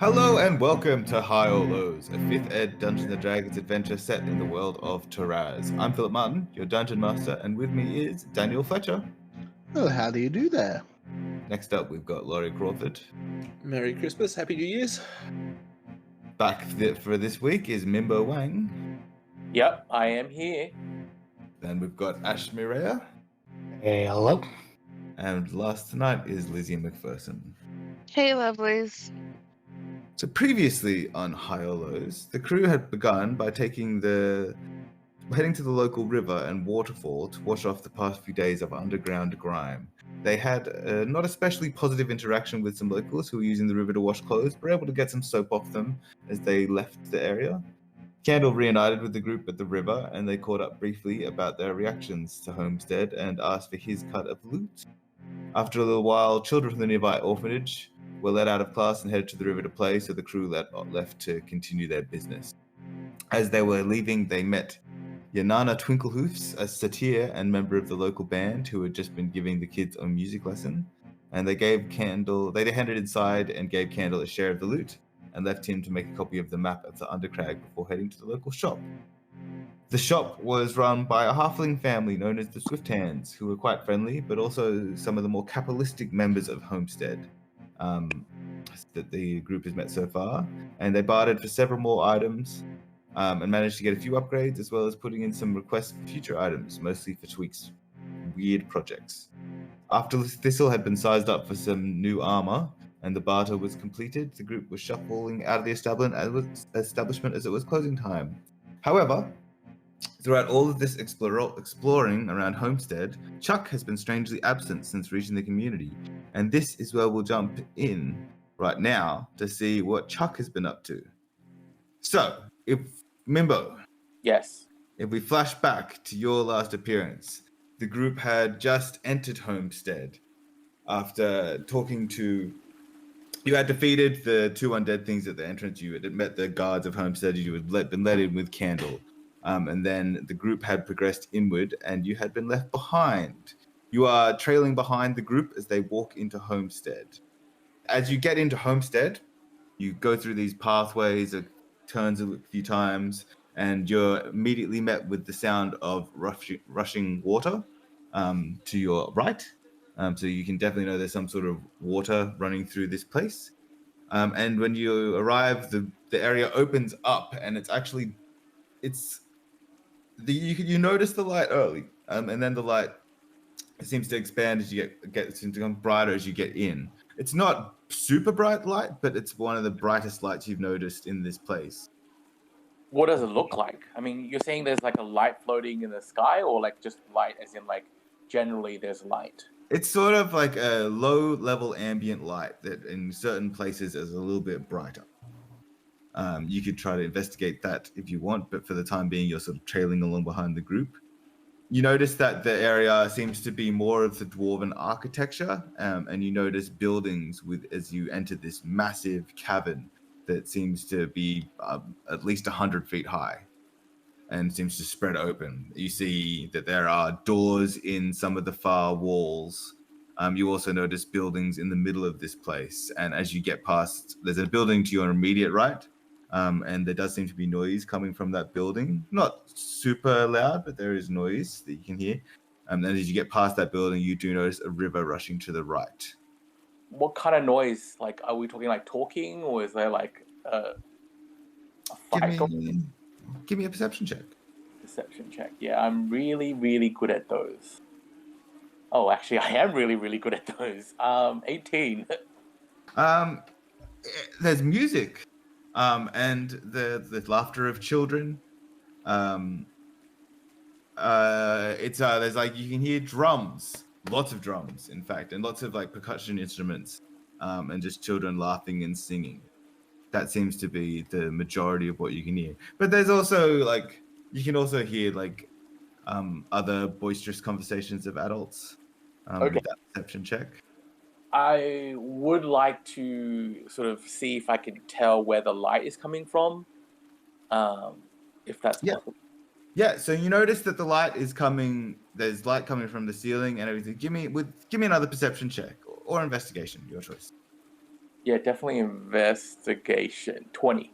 Hello and welcome to High or Lows, a 5th ed Dungeons & Dragons adventure set in the world of Taraz. I'm Philip Martin, your Dungeon Master, and with me is Daniel Fletcher. Well, how do you do there? Next up, we've got Laurie Crawford. Merry Christmas, Happy New Year's. Back for this week is Mimbo Wang. Yep, I am here. Then we've got Ash Mireya. Hey, hello. And last tonight is Lizzie McPherson. Hey, lovelies. So previously on High or Lows, the crew had begun by heading to the local river and waterfall to wash off the past few days of underground grime. They had not especially positive interaction with some locals who were using the river to wash clothes, but were able to get some soap off them as they left the area. Candle reunited with the group at the river, and they caught up briefly about their reactions to Homestead and asked for his cut of loot. After a little while, children from the nearby orphanage were let out of class and headed to the river to play, so the crew left to continue their business. As they were leaving, they met Yanana Twinklehoofs, a satyr and member of the local band who had just been giving the kids a music lesson, and they handed inside and gave Candle a share of the loot, and left him to make a copy of the map of the Undercrag before heading to the local shop. The shop was run by a halfling family known as the Swift Hands, who were quite friendly, but also some of the more capitalistic members of Homestead that the group has met so far, and they bartered for several more items and managed to get a few upgrades, as well as putting in some requests for future items, mostly for Tweak's weird projects. After Thistle had been sized up for some new armor and the barter was completed, the group was shuffling out of the establishment as it was closing time. However, throughout all of this exploring around Homestead, Chuck has been strangely absent since reaching the community, and this is where we'll jump in right now to see what Chuck has been up to. So, Mimbo, Yes. if we flash back to your last appearance, the group had just entered Homestead after you had defeated the two undead things at the entrance. You had met the guards of Homestead. You had been let in with Candle. And then the group had progressed inward and you had been left behind. You are trailing behind the group as they walk into Homestead. As you get into Homestead, you go through these pathways, it turns a few times, and you're immediately met with the sound of rushing water to your right. So you can definitely know there's some sort of water running through this place. And when you arrive, the area opens up, and you notice the light early, and then the light seems to expand as you seems to become brighter as you get in. It's not super bright light, but it's one of the brightest lights you've noticed in this place. What does it look like? I mean, you're saying there's like a light floating in the sky, or like just light as in like generally there's light? It's sort of like a low-level ambient light that in certain places is a little bit brighter. You could try to investigate that if you want, but for the time being, you're sort of trailing along behind the group. You notice that the area seems to be more of the dwarven architecture, and you notice buildings as you enter this massive cavern that seems to be at least 100 feet high and seems to spread open. You see that there are doors in some of the far walls. You also notice buildings in the middle of this place, and as you get past, there's a building to your immediate right, and there does seem to be noise coming from that building. Not super loud, but there is noise that you can hear. And as you get past that building, you do notice a river rushing to the right. What kind of noise? Like, are we talking like talking, or is there like a fight? Give me a perception check. Perception check. Yeah, I'm really, really good at those. Oh, actually, I am really, really good at those. 18. There's music, and the laughter of children. There's like you can hear drums, lots of drums, in fact, and lots of like percussion instruments, and just children laughing and singing. That seems to be the majority of what you can hear. But there's also like you can also hear like other boisterous conversations of adults. Okay. With that perception check. I would like to sort of see if I can tell where the light is coming from, if that's possible. Yeah, so you notice that the light is coming. There's light coming from the ceiling and everything. Give me another perception check or investigation, your choice. Yeah, definitely investigation. 20.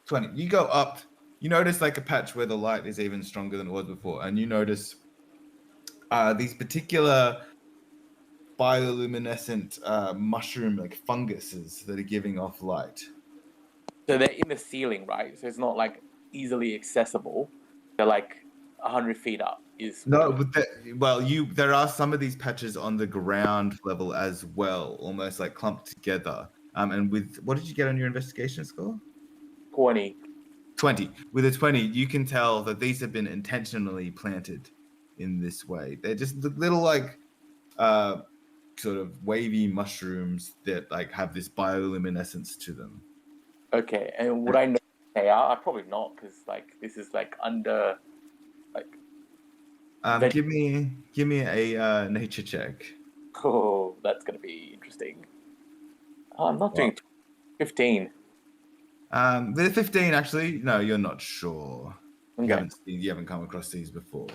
20. You go up. You notice like a patch where the light is even stronger than it was before, and you notice these particular bioluminescent mushroom like funguses that are giving off light. So they're in the ceiling, right? So it's not like easily accessible. They're like 100 feet up. No, but there are some of these patches on the ground level as well, almost like clumped together. And with what did you get on your investigation score? 20. 20. With a 20, you can tell that these have been intentionally planted in this way. They're just little like sort of wavy mushrooms that like have this bioluminescence to them. Okay, and would I know what they are? Probably not, because like this is like under like. Give me a nature check. Oh, that's gonna be interesting. Oh, I'm not Wow. doing 15. The 15 actually, no, you're not sure. Okay, You haven't come across these before.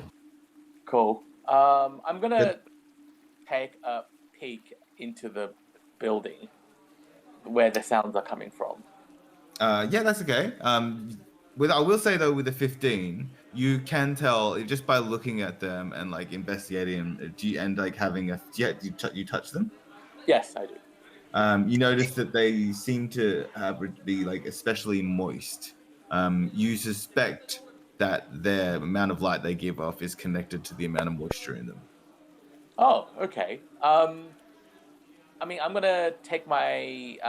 cool. I'm gonna But- take a peek into the building where the sounds are coming from. Yeah, that's okay. I will say though, with the 15, you can tell just by looking at them and like investigating and like having you touch them. Yes, I do. You notice that they seem to be like especially moist. You suspect that the amount of light they give off is connected to the amount of moisture in them. Oh, okay. I mean, I'm gonna take my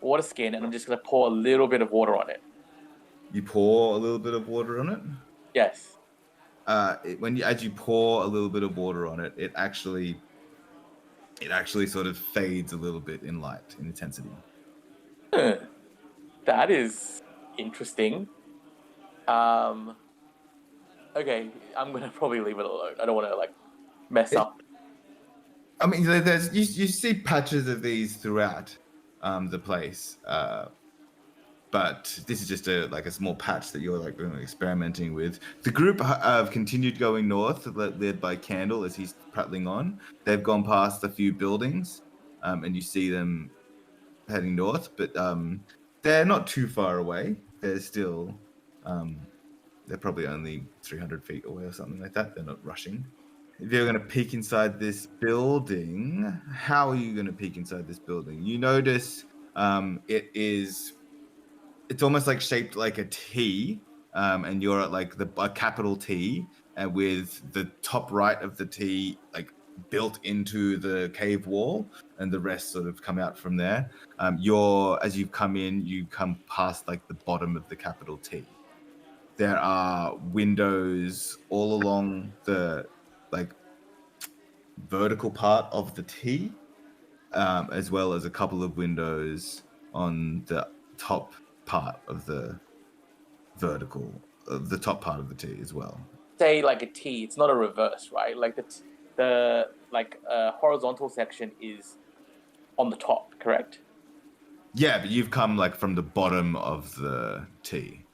water skin and I'm just gonna pour a little bit of water on it. You pour a little bit of water on it. Yes. As you pour a little bit of water on it, it actually sort of fades a little bit in light, in intensity. Huh. That is interesting. Um, okay, I'm gonna probably leave it alone. I don't want to like mess up. I mean, you see patches of these throughout the place, but this is just a small patch that you're like experimenting with. The group have continued going north, led by Candle as he's prattling on. They've gone past a few buildings, and you see them heading north, but they're not too far away. They're still, they're probably only 300 feet away or something like that. They're not rushing. If you're going to peek inside this building, how are you going to peek inside this building? You notice it's almost like shaped like a T, and you're at like a capital T, and with the top right of the T like built into the cave wall, and the rest sort of come out from there. As you come in, you come past like the bottom of the capital T. There are windows all along the like vertical part of the T, as well as a couple of windows on the top part of the the top part of the T as well. Say like a T. It's not a reverse, right? Like the horizontal section is on the top, correct? Yeah, but you've come like from the bottom of the T,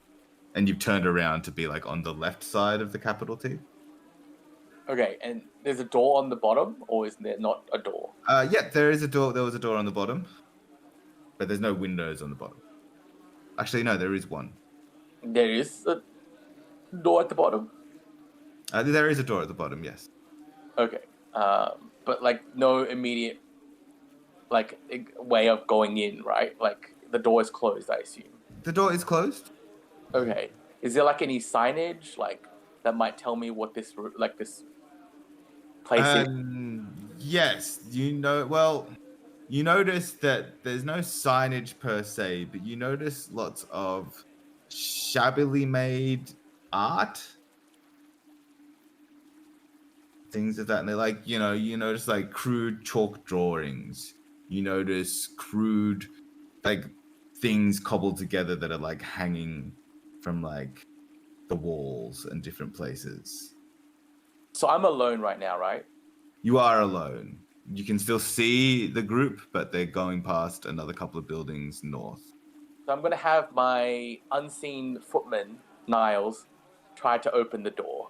and you've turned around to be like on the left side of the capital T. Okay, and there's a door on the bottom, or is there not a door? Yeah, there is a door. There was a door on the bottom, but there's no windows on the bottom. Actually, no, there is one. There is a door at the bottom. There is a door at the bottom. Yes. Okay, but like no immediate like way of going in, right? Like the door is closed, I assume. The door is closed. Okay, is there like any signage like that might tell me what this place is? Yes, you notice that there's no signage per se, but you notice lots of shabbily made art, things of that. And they're like, you notice like crude chalk drawings. You notice crude, like things cobbled together that are like hanging from like the walls and different places. So I'm alone right now, right? You are alone. You can still see the group, but they're going past another couple of buildings north. So I'm gonna have my unseen footman, Niles, try to open the door.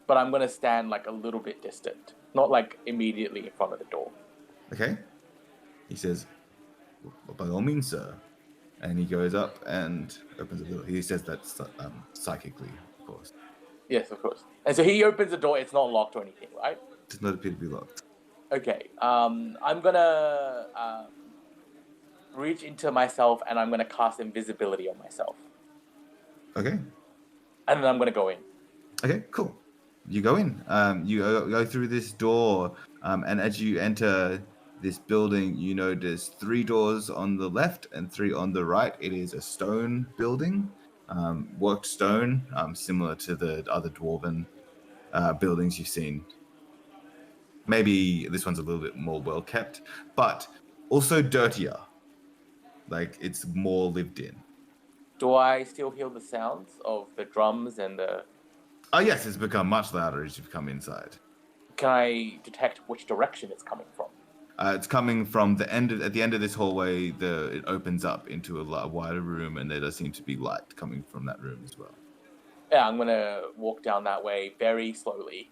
But I'm gonna stand like a little bit distant. Not like immediately in front of the door. Okay? He says, Well, by all means, sir. And he goes up and opens the door. He says that psychically, of course. Yes, of course. And so he opens the door. It's not locked or anything, right? Does not appear to be locked. Okay. I'm gonna reach into myself and I'm gonna cast invisibility on myself, Okay. and then I'm gonna go in. Okay, cool. You go in. You go through this door, and as you enter this building, you notice 3 doors on the left and 3 on the right. It is a stone building, worked stone, similar to the other dwarven buildings you've seen. Maybe this one's a little bit more well kept, but also dirtier. Like it's more lived in. Do I still hear the sounds of the drums and the? Oh yes, it's become much louder as you've come inside. Can I detect which direction it's coming from? It's coming from at the end of this hallway. It opens up into a wider room, and there does seem to be light coming from that room as well. Yeah, I'm gonna walk down that way very slowly.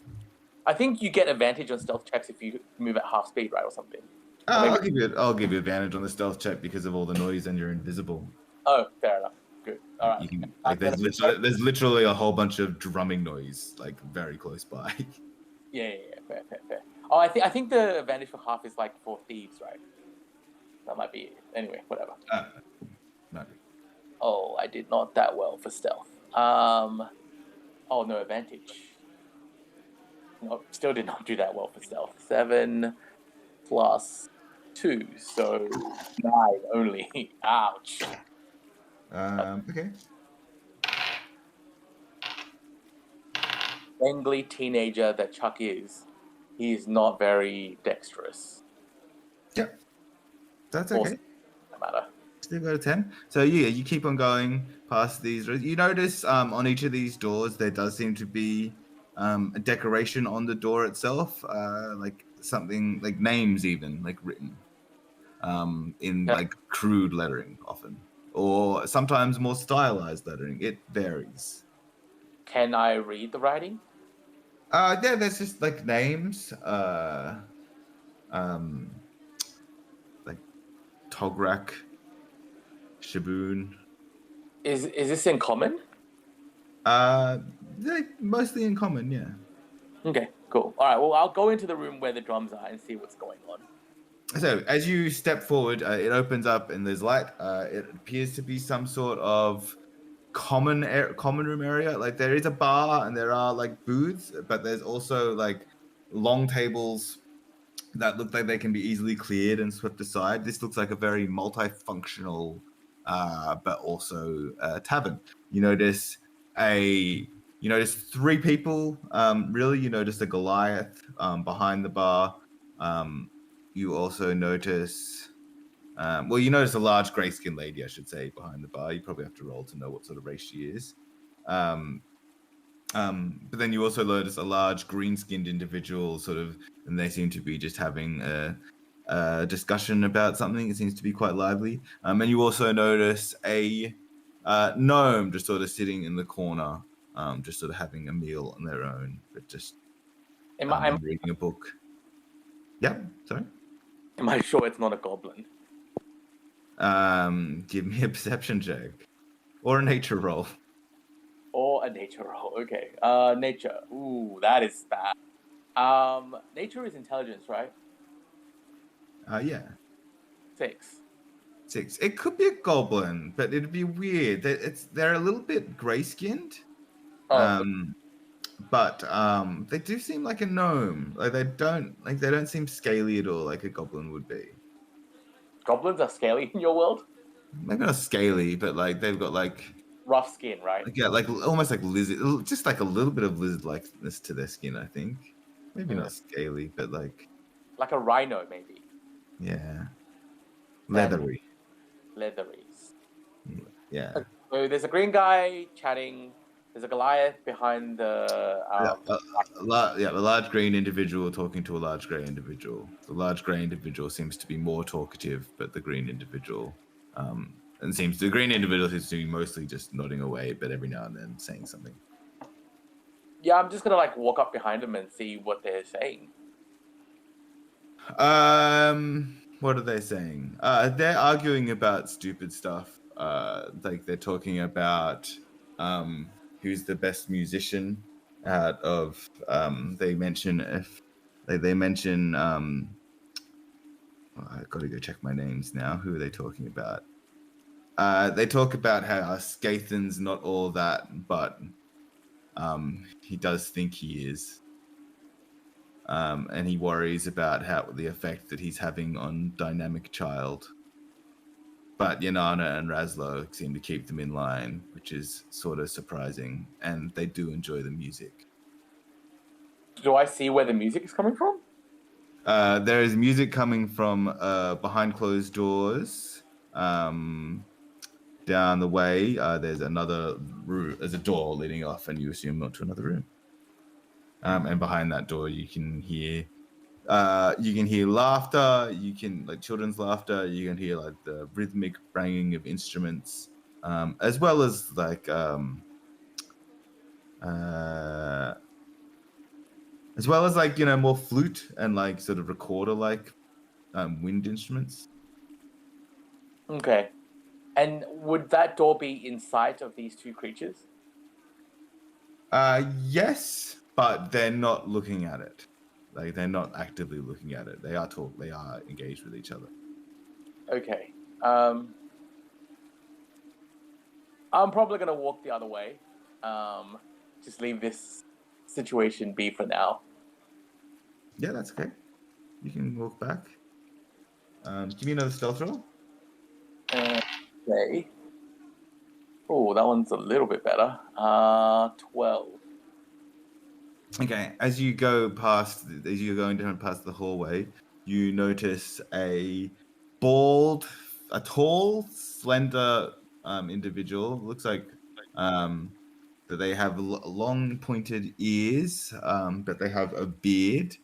I think you get advantage on stealth checks if you move at half speed, right, or something. I'll give you advantage on the stealth check because of all the noise, and you're invisible. Oh, fair enough. Good. All right. You can, there's literally a whole bunch of drumming noise, like very close by. Yeah. Fair. Oh, I think the advantage for half is like for thieves, right? That might be it. Anyway, whatever. Maybe. Oh, I did not that well for stealth. Oh, no advantage. No, still did not do that well for stealth. 7 plus 2, so 9 only. Ouch. Okay. Angry teenager that Chuck is, he is not very dexterous. Yep. That's okay. No matter. Still got a 10. So yeah, you keep on going past these. You notice on each of these doors there does seem to be a decoration on the door itself, like something like names even like written in like crude lettering often, or sometimes more stylized lettering. It varies. Can I read the writing? Yeah, there's just like names, like Tograk, Shaboon. Is this in common? They're mostly in common, yeah. Okay, cool. All right, well, I'll go into the room where the drums are and see what's going on. So as you step forward, it opens up and there's light. It appears to be some sort of common room area. Like there is a bar and there are like booths, but there's also like long tables that look like they can be easily cleared and swept aside. This looks like a very multifunctional, but also tavern. You notice 3 people. Really, you notice a Goliath behind the bar. You also notice. You notice a large grey-skinned lady, I should say, behind the bar. You probably have to roll to know what sort of race she is. But then you also notice a large green-skinned individual, and they seem to be just having a discussion about something. It seems to be quite lively. And you also notice a gnome just sort of sitting in the corner, just sort of having a meal on their own, but just reading a book. Yep, sorry. Am I sure it's not a goblin? Give me a perception check or a nature roll. Or a nature roll. Okay. Nature. Ooh, that is bad. Nature is intelligence, right? Yeah. 6. 6. It could be a goblin, but it'd be weird. They're a little bit gray-skinned. But they do seem like a gnome. Like they don't seem scaly at all, like a goblin would be. Goblins are scaly in your world? Maybe not scaly, but like they've got like rough skin, right? Yeah, like almost like lizard, just like a little bit of lizard-likeness to their skin, I think. Maybe not scaly, but like a rhino, maybe. Yeah, leathery. Leathery. Yeah. So there's a green guy chatting. There's a Goliath behind the. A large green individual talking to a large grey individual. The large grey individual seems to be more talkative, but the green individual, the green individual seems to be mostly just nodding away, but every now and then saying something. Yeah, I'm just gonna walk up behind them and see what they're saying. What are they saying? They're arguing about stupid stuff. Like they're talking about who's the best musician out of. They mention if they mention. I got to go check my names now. Who are they talking about? They talk about how Skathan's not all that, but he does think he is. And he worries about how the effect that he's having on Dynamic Child. But Yanana and Raslo seem to keep them in line, which is sort of surprising. And they do enjoy the music. Do I see where the music is coming from? There is music coming from behind closed doors. Down the way, there's another room. There's a door leading off, and you assume not to another room. And behind that door, you can hear laughter. You can like children's laughter. You can hear like the rhythmic banging of instruments, as well as like more flute and like sort of recorder like wind instruments. Okay. And would that door be in sight of these two creatures? Yes, but they're not looking at it. Like they're not actively looking at it. They are engaged with each other. Okay. I'm probably gonna walk the other way. Just leave this situation be for now. Yeah, that's okay. You can walk back. Give me another stealth roll. Okay. Oh, that one's a little bit better. 12. Okay, as you're going down past the hallway, you notice a tall, slender individual. Looks like that they have long, pointed ears, but they have a beard,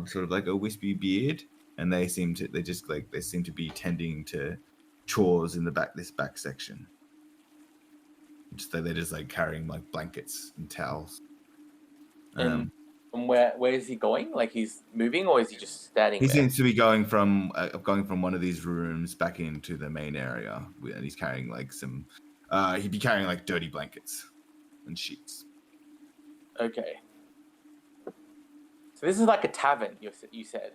sort of like a wispy beard, and they seem to be tending to chores in this back section. They're just like carrying like blankets and towels. And where is he going? Like he's moving, or is he just standing He there? seems to be going from one of these rooms back into the main area, and he's carrying like some. He'd be carrying like dirty blankets and sheets. Okay. So this is like a tavern. You said.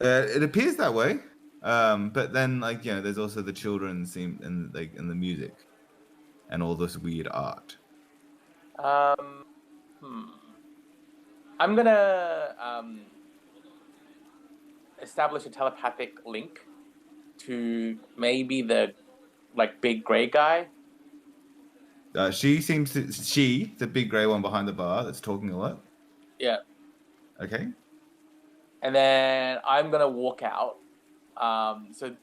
It appears that way, but then there's also the children and the music, and all this weird art. I'm gonna establish a telepathic link to maybe the big grey guy. The big grey one behind the bar that's talking a lot. Yeah. Okay. And then I'm gonna walk out. So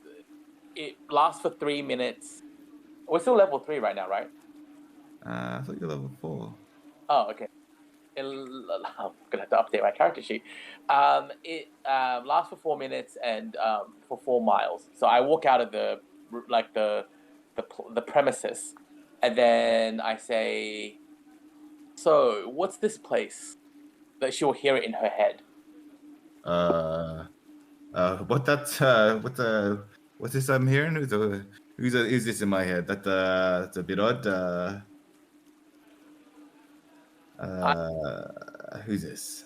it lasts for 3 minutes. We're still level 3 right now, right? I thought you're level 4. Oh, okay. I'm gonna have to update my character sheet. It lasts for 4 minutes and for 4 miles. So I walk out of the premises, and then I say, "So, what's this place?" That she will hear it in her head. What's this I'm hearing? Who's this in my head? That's a bit odd. Who's this?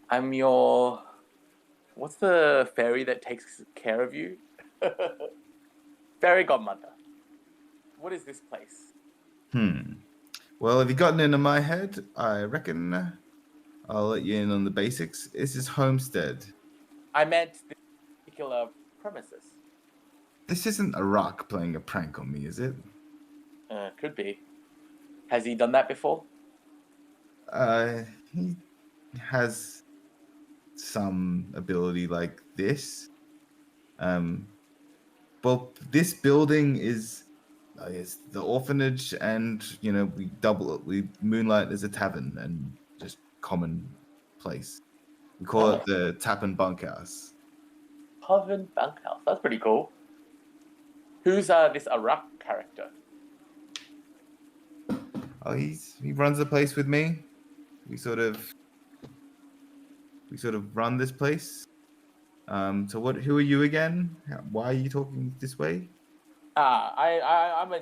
I'm your. What's the fairy that takes care of you? Fairy godmother. What is this place? Well, have you gotten into my head? I reckon I'll let you in on the basics. This is Homestead. I meant this particular premises. This isn't a rock playing a prank on me, is it? Could be. Has he done that before? He has some ability like this. Well, this building is, I guess, the orphanage, and we moonlight as a tavern and just common place. We call it the Tap and Bunkhouse. Tavern Bunkhouse. That's pretty cool. Who's this Arak character? Oh, he runs the place with me. We sort of run this place. So who are you again? Why are you talking this way? I'm a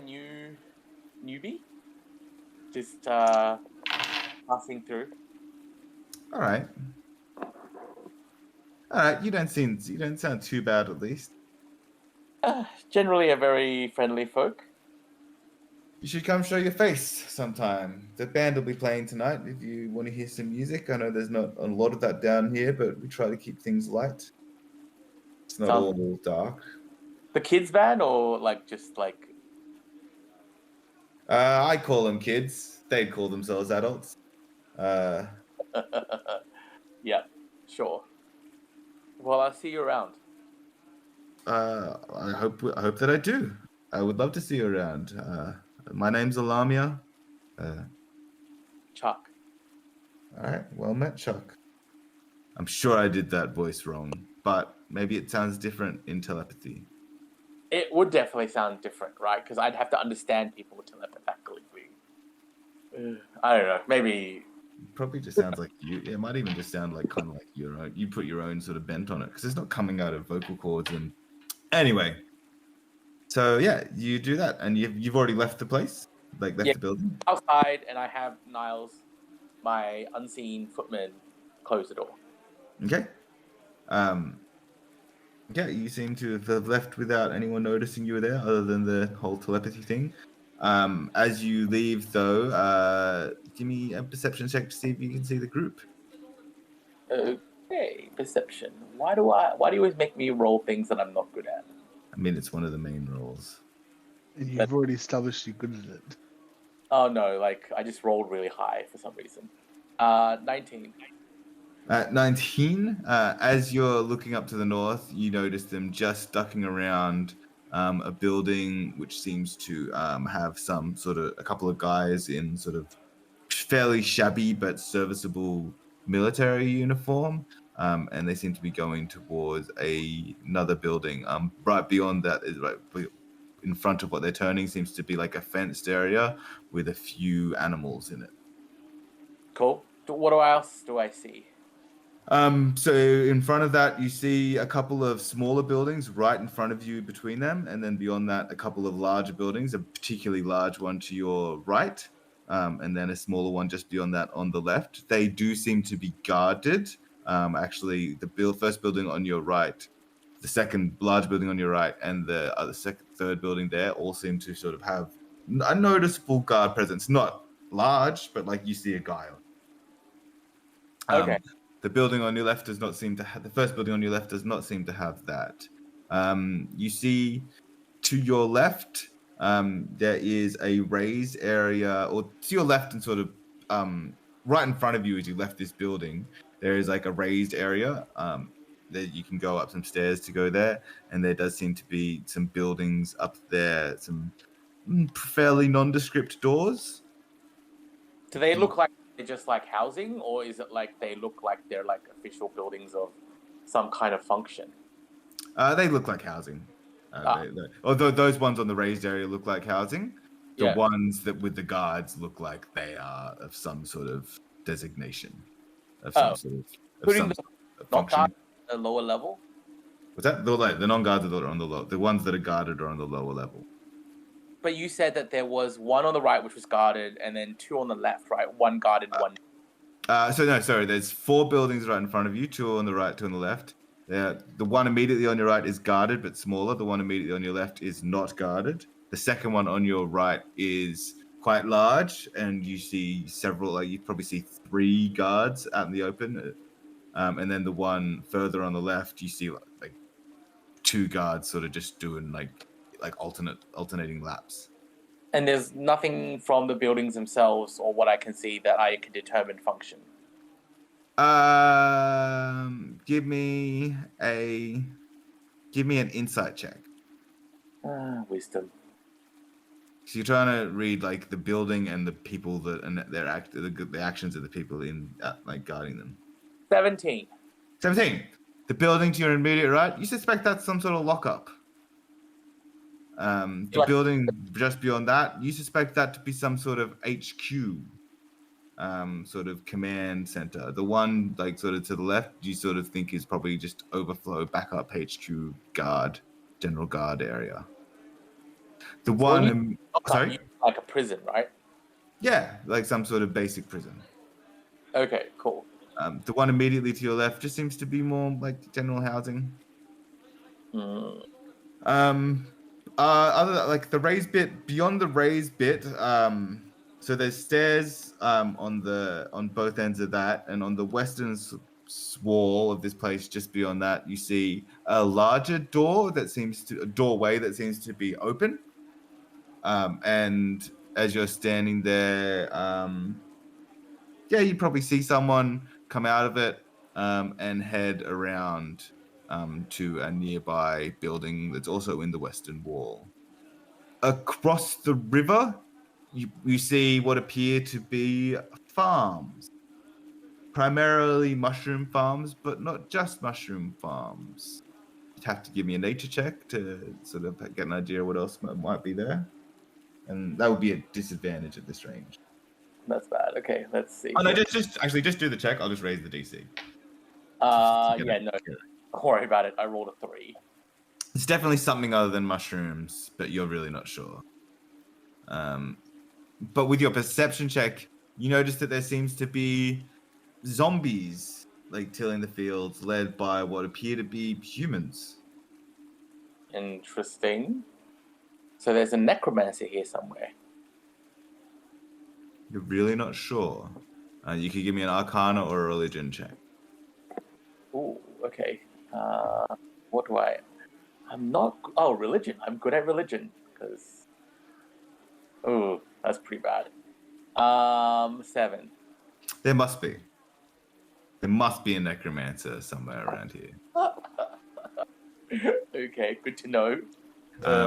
newbie, just passing through. All right. All right. You don't sound too bad, at least. Generally a very friendly folk. You should come show your face sometime. The band will be playing tonight if you want to hear some music. I know there's not a lot of that down here, but we try to keep things light. It's not Sounds all dark. the kids band or like just like I call them kids. They'd call themselves adults. yeah, sure. Well, I'll see you around. I hope that I do. I would love to see you around. My name's Alamia. Chuck. All right, well met, Chuck. I'm sure I did that voice wrong, but maybe it sounds different in telepathy. It would definitely sound different, right? Because I'd have to understand people telepathically. I don't know. Maybe Probably just sounds like you. It might even just sound like kind of like your own. You put your own sort of bent on it because it's not coming out of vocal cords. And anyway, so yeah, you do that, and you've already left the place, like left Yeah. the building. outside, and I have Niles, my unseen footman, close the door. Okay. Yeah, you seem to have left without anyone noticing you were there, other than the whole telepathy thing. As you leave, though, give me a perception check to see if you can see the group. Okay, perception. Why do you always make me roll things that I'm not good at? I mean, it's one of the main roles. And you've already established you're good at it. Oh no, like I just rolled really high for some reason. 19. 19. As you're looking up to the north, you notice them just ducking around a building which seems to have a couple of guys in sort of fairly shabby but serviceable military uniform. And they seem to be going towards another building. Right beyond that is right in front of what they're turning seems to be like a fenced area with a few animals in it. Cool. What else do I see? So in front of that, you see a couple of smaller buildings right in front of you between them. And then beyond that, a couple of larger buildings, a particularly large one to your right. And then a smaller one just beyond that on the left. They do seem to be guarded. Actually, the first building on your right, the second large building on your right, and the third building there all seem to sort of have a noticeable guard presence. Not large, but like you see a guy on. Okay. The building on your left does not seem to have the first building on your left does not seem to have that. You see to your left, there is a raised area, or to your left and sort of right in front of you as you left this building, there is like a raised area that you can go up some stairs to go there, and there does seem to be some buildings up there, some fairly nondescript doors. Do they look like they're just like housing, or is it like they look like they're like official buildings of some kind of function? They look like housing. Although those ones on the raised area look like housing, the Yeah. ones that with the guards look like they are of some sort of designation, of some sort of Putting some the sort of not function. guard at a lower level. What's that? The non-guards are on the low. The ones that are guarded are on the lower level. But you said that there was one on the right which was guarded, and then two on the left, right? One guarded, one. There's 4 buildings right in front of you, 2 on the right, 2 on the left. The one immediately on your right is guarded but smaller. The one immediately on your left is not guarded. The second one on your right is quite large, and you see several. Like you probably see 3 guards out in the open, and then the one further on the left, you see like 2 guards sort of just doing like alternating laps. And there's nothing from the buildings themselves, or what I can see, that I can determine function. Give me an insight check. Wisdom. So you're trying to read like the building and the people the actions of the people in like guarding them. 17. 17. The building to your immediate right, you suspect that's some sort of lockup. The building just beyond that, you suspect that to be some sort of HQ. sort of command center. The one like sort of to the left, you sort of think is probably just overflow backup HQ guard, general guard area. The one, sorry, like a prison, right? yeah, like some sort of basic prison. Okay, cool. The one immediately to your left just seems to be more like general housing. Other like the raised bit beyond the raised bit, so there's stairs on both ends of that, and on the western wall of this place, just beyond that, you see a larger doorway that seems to be open. And as you're standing there, yeah, you probably see someone come out of it and head around to a nearby building that's also in the western wall. Across the river, you see what appear to be farms. Primarily mushroom farms, but not just mushroom farms. You'd have to give me a nature check to sort of get an idea of what else might be there. And that would be a disadvantage at this range. That's bad. Okay, let's see. Oh no, just do the check. I'll just raise the DC. Yeah, no, don't worry about it. I rolled a 3. It's definitely something other than mushrooms, but you're really not sure. But with your perception check, you notice that there seems to be zombies like tilling the fields, led by what appear to be humans. Interesting. So there's a necromancer here somewhere. You're really not sure. You could give me an Arcana or a Religion check. Ooh, okay. What do I... I'm not... Oh, religion. I'm good at religion, because... Oh, that's pretty bad. 7. There must be. There must be a necromancer somewhere around here. Okay, good to know.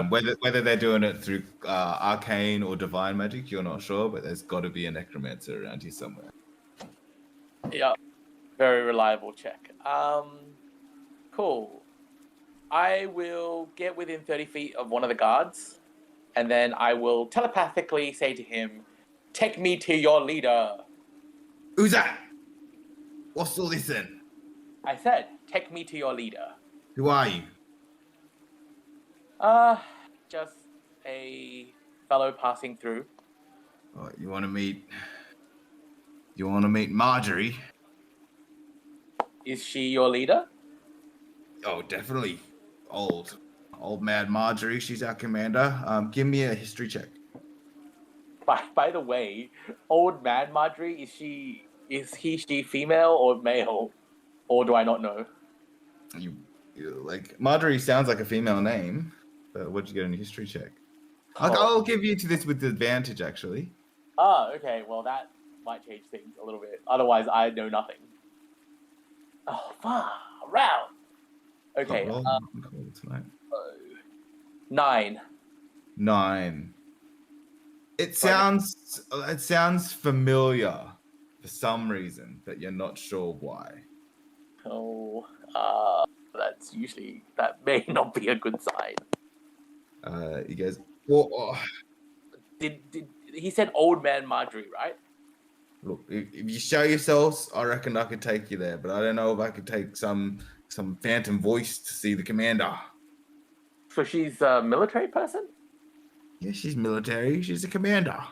Whether they're doing it through arcane or divine magic, you're not sure, but there's got to be a necromancer around here somewhere. Yeah, very reliable check. Cool. I will get within 30 feet of one of the guards, and then I will telepathically say to him, "Take me to your leader." Who's that? What's all this then? I said, "Take me to your leader." Who are you? Just a fellow passing through. Oh, you want to meet Marjorie? Is she your leader? Oh, definitely. Old mad Marjorie. She's our commander. Give me a history check. By the way, old man Marjorie, she female or male? Or do I not know? You like Marjorie sounds like a female name, but what'd you get in your history check? I'll give you to this with advantage, actually. Ah, okay. Well, that might change things a little bit. Otherwise, I know nothing. Oh, far round. Okay. Tonight. 9. 9. It sounds familiar for some reason, but you're not sure why. Oh, that may not be a good sign. He goes, well, Did he said old man Marjorie, right? look, if you show yourselves, I reckon I could take you there, but I don't know if I could take some phantom voice to see the commander. So she's a military person? Yeah, she's military. She's a commander.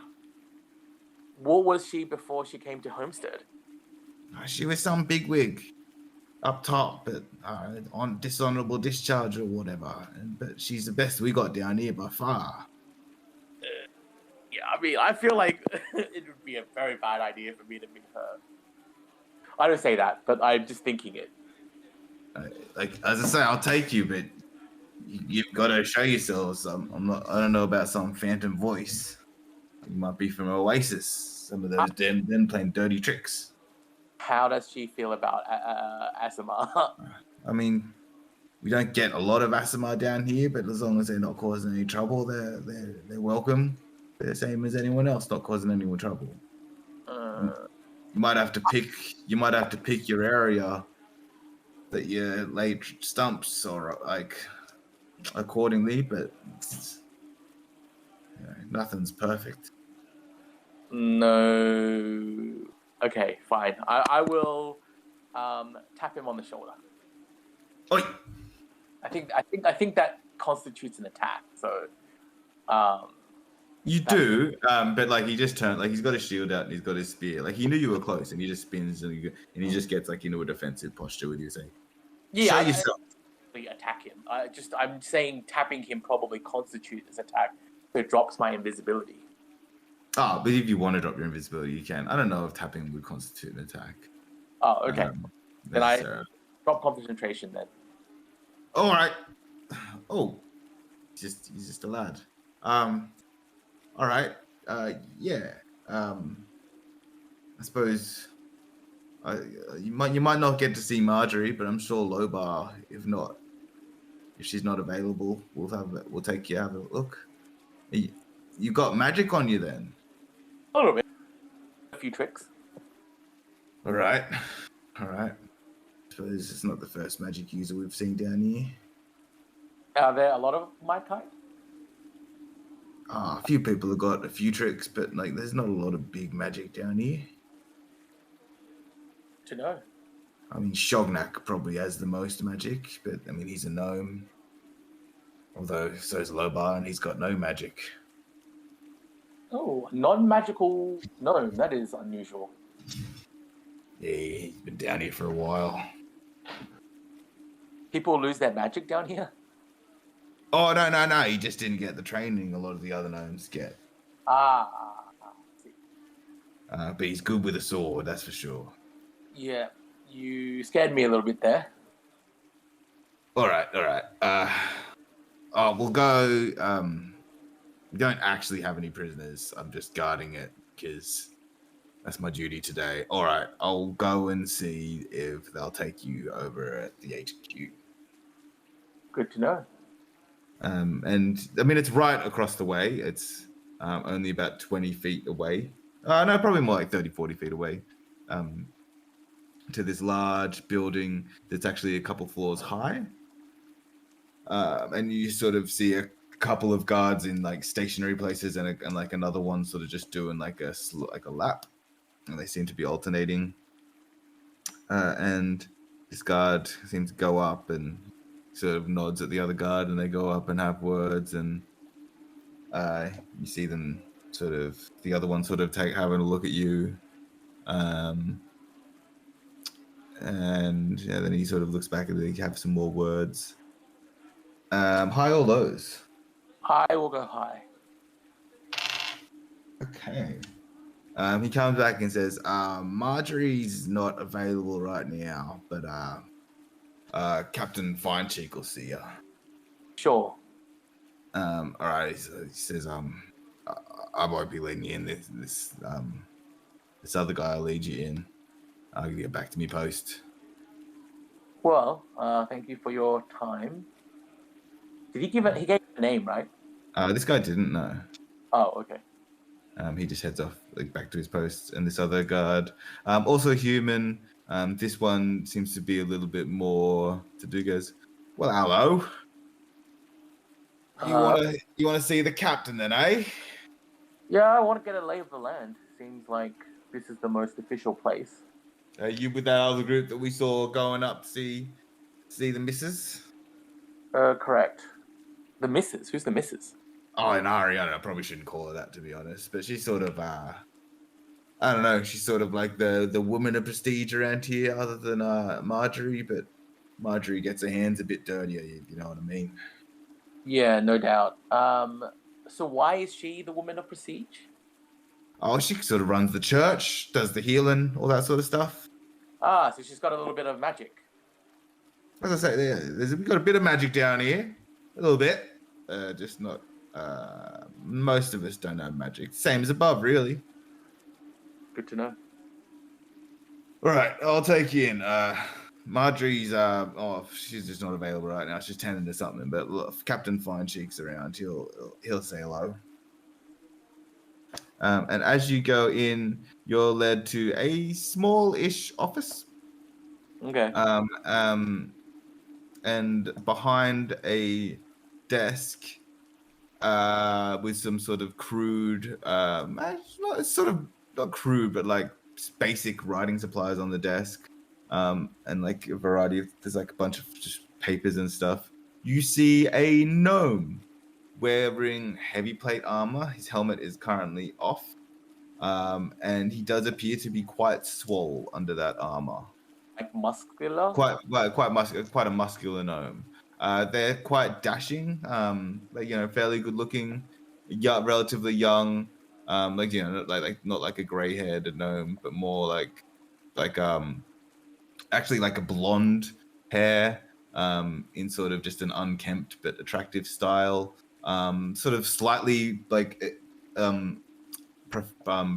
What was she before she came to Homestead? She was some bigwig up top, but on dishonorable discharge or whatever. But she's the best we got down here by far. Yeah, I mean, I feel like it would be a very bad idea for me to meet her. I don't say that, but I'm just thinking it. Like as I say, I'll take you, but you've got to show yourselves. I don't know about some phantom voice. You might be from Oasis. Some of those den playing dirty tricks. How does she feel about Asimar? I mean, we don't get a lot of Asimar down here, but as long as they're not causing any trouble, they're welcome. They're the same as anyone else, not causing anyone trouble. You might have to pick your area that you lay stumps or like accordingly, but nothing's perfect. No. Okay, fine. I will tap him on the shoulder. Oi! I think that constitutes an attack. So, um, You That's- do, but like he just turned, like he's got his shield out and he's got his spear. Like he knew you were close, and he just spins and he just gets like into a defensive posture with you, saying, yeah, "Show I yourself." attack him. I'm saying tapping him probably constitutes as attack. So it drops my invisibility. Ah, but if you want to drop your invisibility, you can. I don't know if tapping would constitute an attack. Oh, okay. Then I necessarily. drop concentration then. All right. Oh, he's just a lad. All right. Yeah. I suppose. You might not get to see Marjorie, but I'm sure Lobar, if she's not available, we'll take you have a look. You got magic on you then? A little bit. A few tricks. All right. I suppose it's not the first magic user we've seen down here. Are there a lot of my kind? A few people have got a few tricks, but like, there's not a lot of big magic down here. To know. I mean, Shognak probably has the most magic, but I mean, he's a gnome. Although, so's Lobar, and he's got no magic. Oh, non-magical gnome. That is unusual. Yeah, he's been down here for a while. People lose their magic down here? Oh, no. He just didn't get the training a lot of the other gnomes get. See. But he's good with a sword, that's for sure. Yeah, you scared me a little bit there. All right. We'll go. We don't actually have any prisoners. I'm just guarding it because that's my duty today. All right, I'll go and see if they'll take you over at the HQ. Good to know. And I mean, it's right across the way. It's only about 20 feet away. No, probably more like 30, 40 feet away. To this large building that's actually a couple floors high. And you sort of see a couple of guards in like stationary places and like another one sort of just doing like a lap. And they seem to be alternating. And this guard seems to go up and sort of nods at the other guard, and they go up and have words, and you see them sort of, the other one sort of having a look at you. And yeah, then he sort of looks back and they have some more words. High or lows? High will go high. Okay. He comes back and says, Marjorie's not available right now, but Captain Finecheek will see you. Sure. All right. He says, I won't be letting you in. This other guy will lead you in. I'll get back to me post. Well, thank you for your time. Did he give it? He gave a name, right? This guy didn't know. Oh, okay. He just heads off like back to his post, and this other guard, also human. This one seems to be a little bit more to do. Goes, well, hello. You wanna see the captain then, eh? Yeah, I want to get a lay of the land. Seems like this is the most official place. Are you with that other group that we saw going up to see the missus? Correct. The missus? Who's the missus? Oh, and Ariana, I probably shouldn't call her that, to be honest. But she's sort of, I don't know, she's sort of like the woman of prestige around here, other than Marjorie. But Marjorie gets her hands a bit dirtier, you know what I mean? Yeah, no doubt. So why is she the woman of prestige? Oh, she sort of runs the church, does the healing, all that sort of stuff. Ah, so she's got a little bit of magic. As I say, we've got a bit of magic down here, a little bit, just not. Most of us don't have magic. Same as above, really. Good to know. All right, I'll take you in. Marjorie's she's just not available right now. She's tending to something. But look, if Captain Finecheek's around, he'll say hello. And as you go in, you're led to a small-ish office. Okay. And behind a desk with some sort of crude, it's sort of not crude, but like basic writing supplies on the desk, and like a variety of there's like a bunch of just papers and stuff. You see a gnome wearing heavy plate armor. His helmet is currently off, and he does appear to be quite swole under that armor. Like muscular? Quite a muscular gnome. They're quite dashing, fairly good looking, relatively young, like not like a gray haired gnome, but more like actually like a blonde hair, in sort of just an unkempt but attractive style, sort of slightly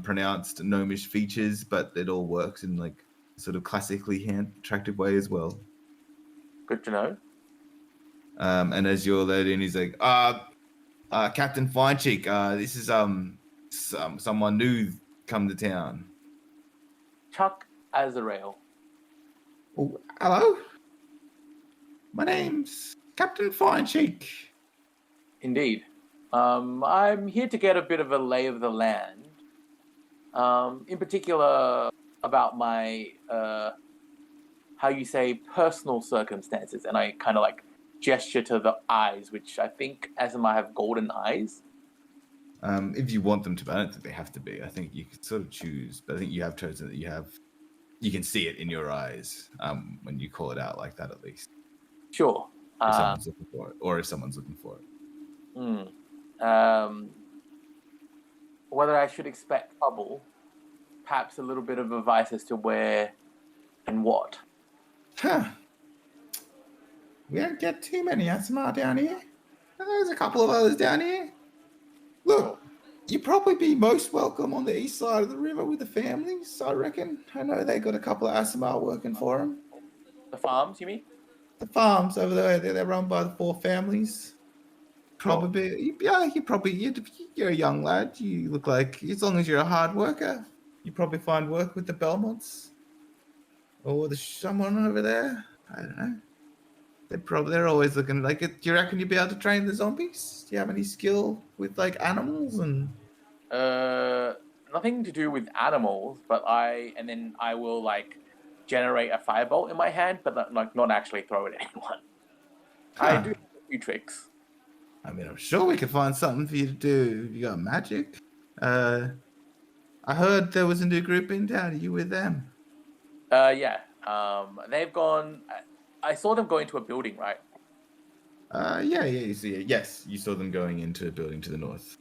pronounced gnomish features, but it all works in like sort of classically attractive way as well. Good to know. And as you're led in, he's like, Captain Finecheek, this is someone new come to town. Chuck Azrael. Oh, hello. My name's Captain Finecheek. Indeed. I'm here to get a bit of a lay of the land. In particular, about my, how you say, personal circumstances. And I kind of like gesture to the eyes, which I think Azimar have golden eyes. If you want them to, but I don't think they have to be. I think you could sort of choose, but I think you have chosen that you can see it in your eyes when you call it out like that, at least. Sure. If someone's looking for it, or if someone's looking for it. Whether I should expect trouble, perhaps a little bit of advice as to where and what. Huh. We don't get too many Asmar down here. There's a couple of others down here. Look, you'd probably be most welcome on the east side of the river with the families, I reckon. I know they got a couple of Asmar working for them. The farms, you mean? The farms over there, they're run by the 4 families. Probably, yeah, you're a young lad. You look like, as long as you're a hard worker, you probably find work with the Belmonts. Or there's someone over there. I don't know. They're always looking like it. Do you reckon you'd be able to train the zombies? Do you have any skill with like animals and? Nothing to do with animals, but I will like generate a firebolt in my hand, but not actually throw it at anyone. Huh. I do have a few tricks. I mean, I'm sure we could find something for you to do if you got magic. I heard there was a new group in town. Are you with them? Yeah. They've gone. I saw them go into a building, right? Yeah. You see it. Yes, you saw them going into a building to the north.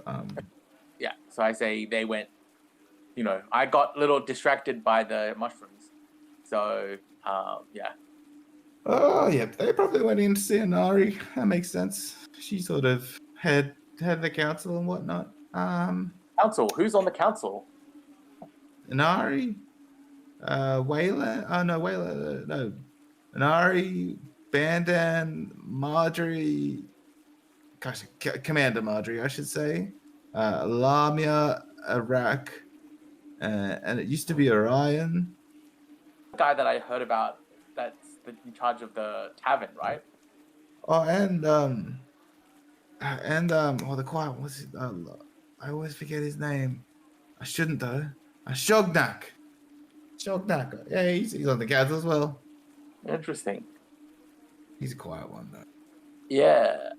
Yeah. So I say they went. I got a little distracted by the mushrooms. So, yeah. Oh, yeah. They probably went in to see Anari. That makes sense. She sort of head the council and whatnot. Council. Who's on the council? Anari, Wayla. Oh no, Wayla. No, Anari, Bandan, Marjorie. Gosh, Commander Marjorie, I should say. Lamia, Iraq, and it used to be Orion. The guy that I heard about. That's in charge of the tavern, right? Oh, and the quiet one was it? I always forget his name. I shouldn't though. Shognak. Yeah, he's on the council as well. Interesting. He's a quiet one though. Yeah.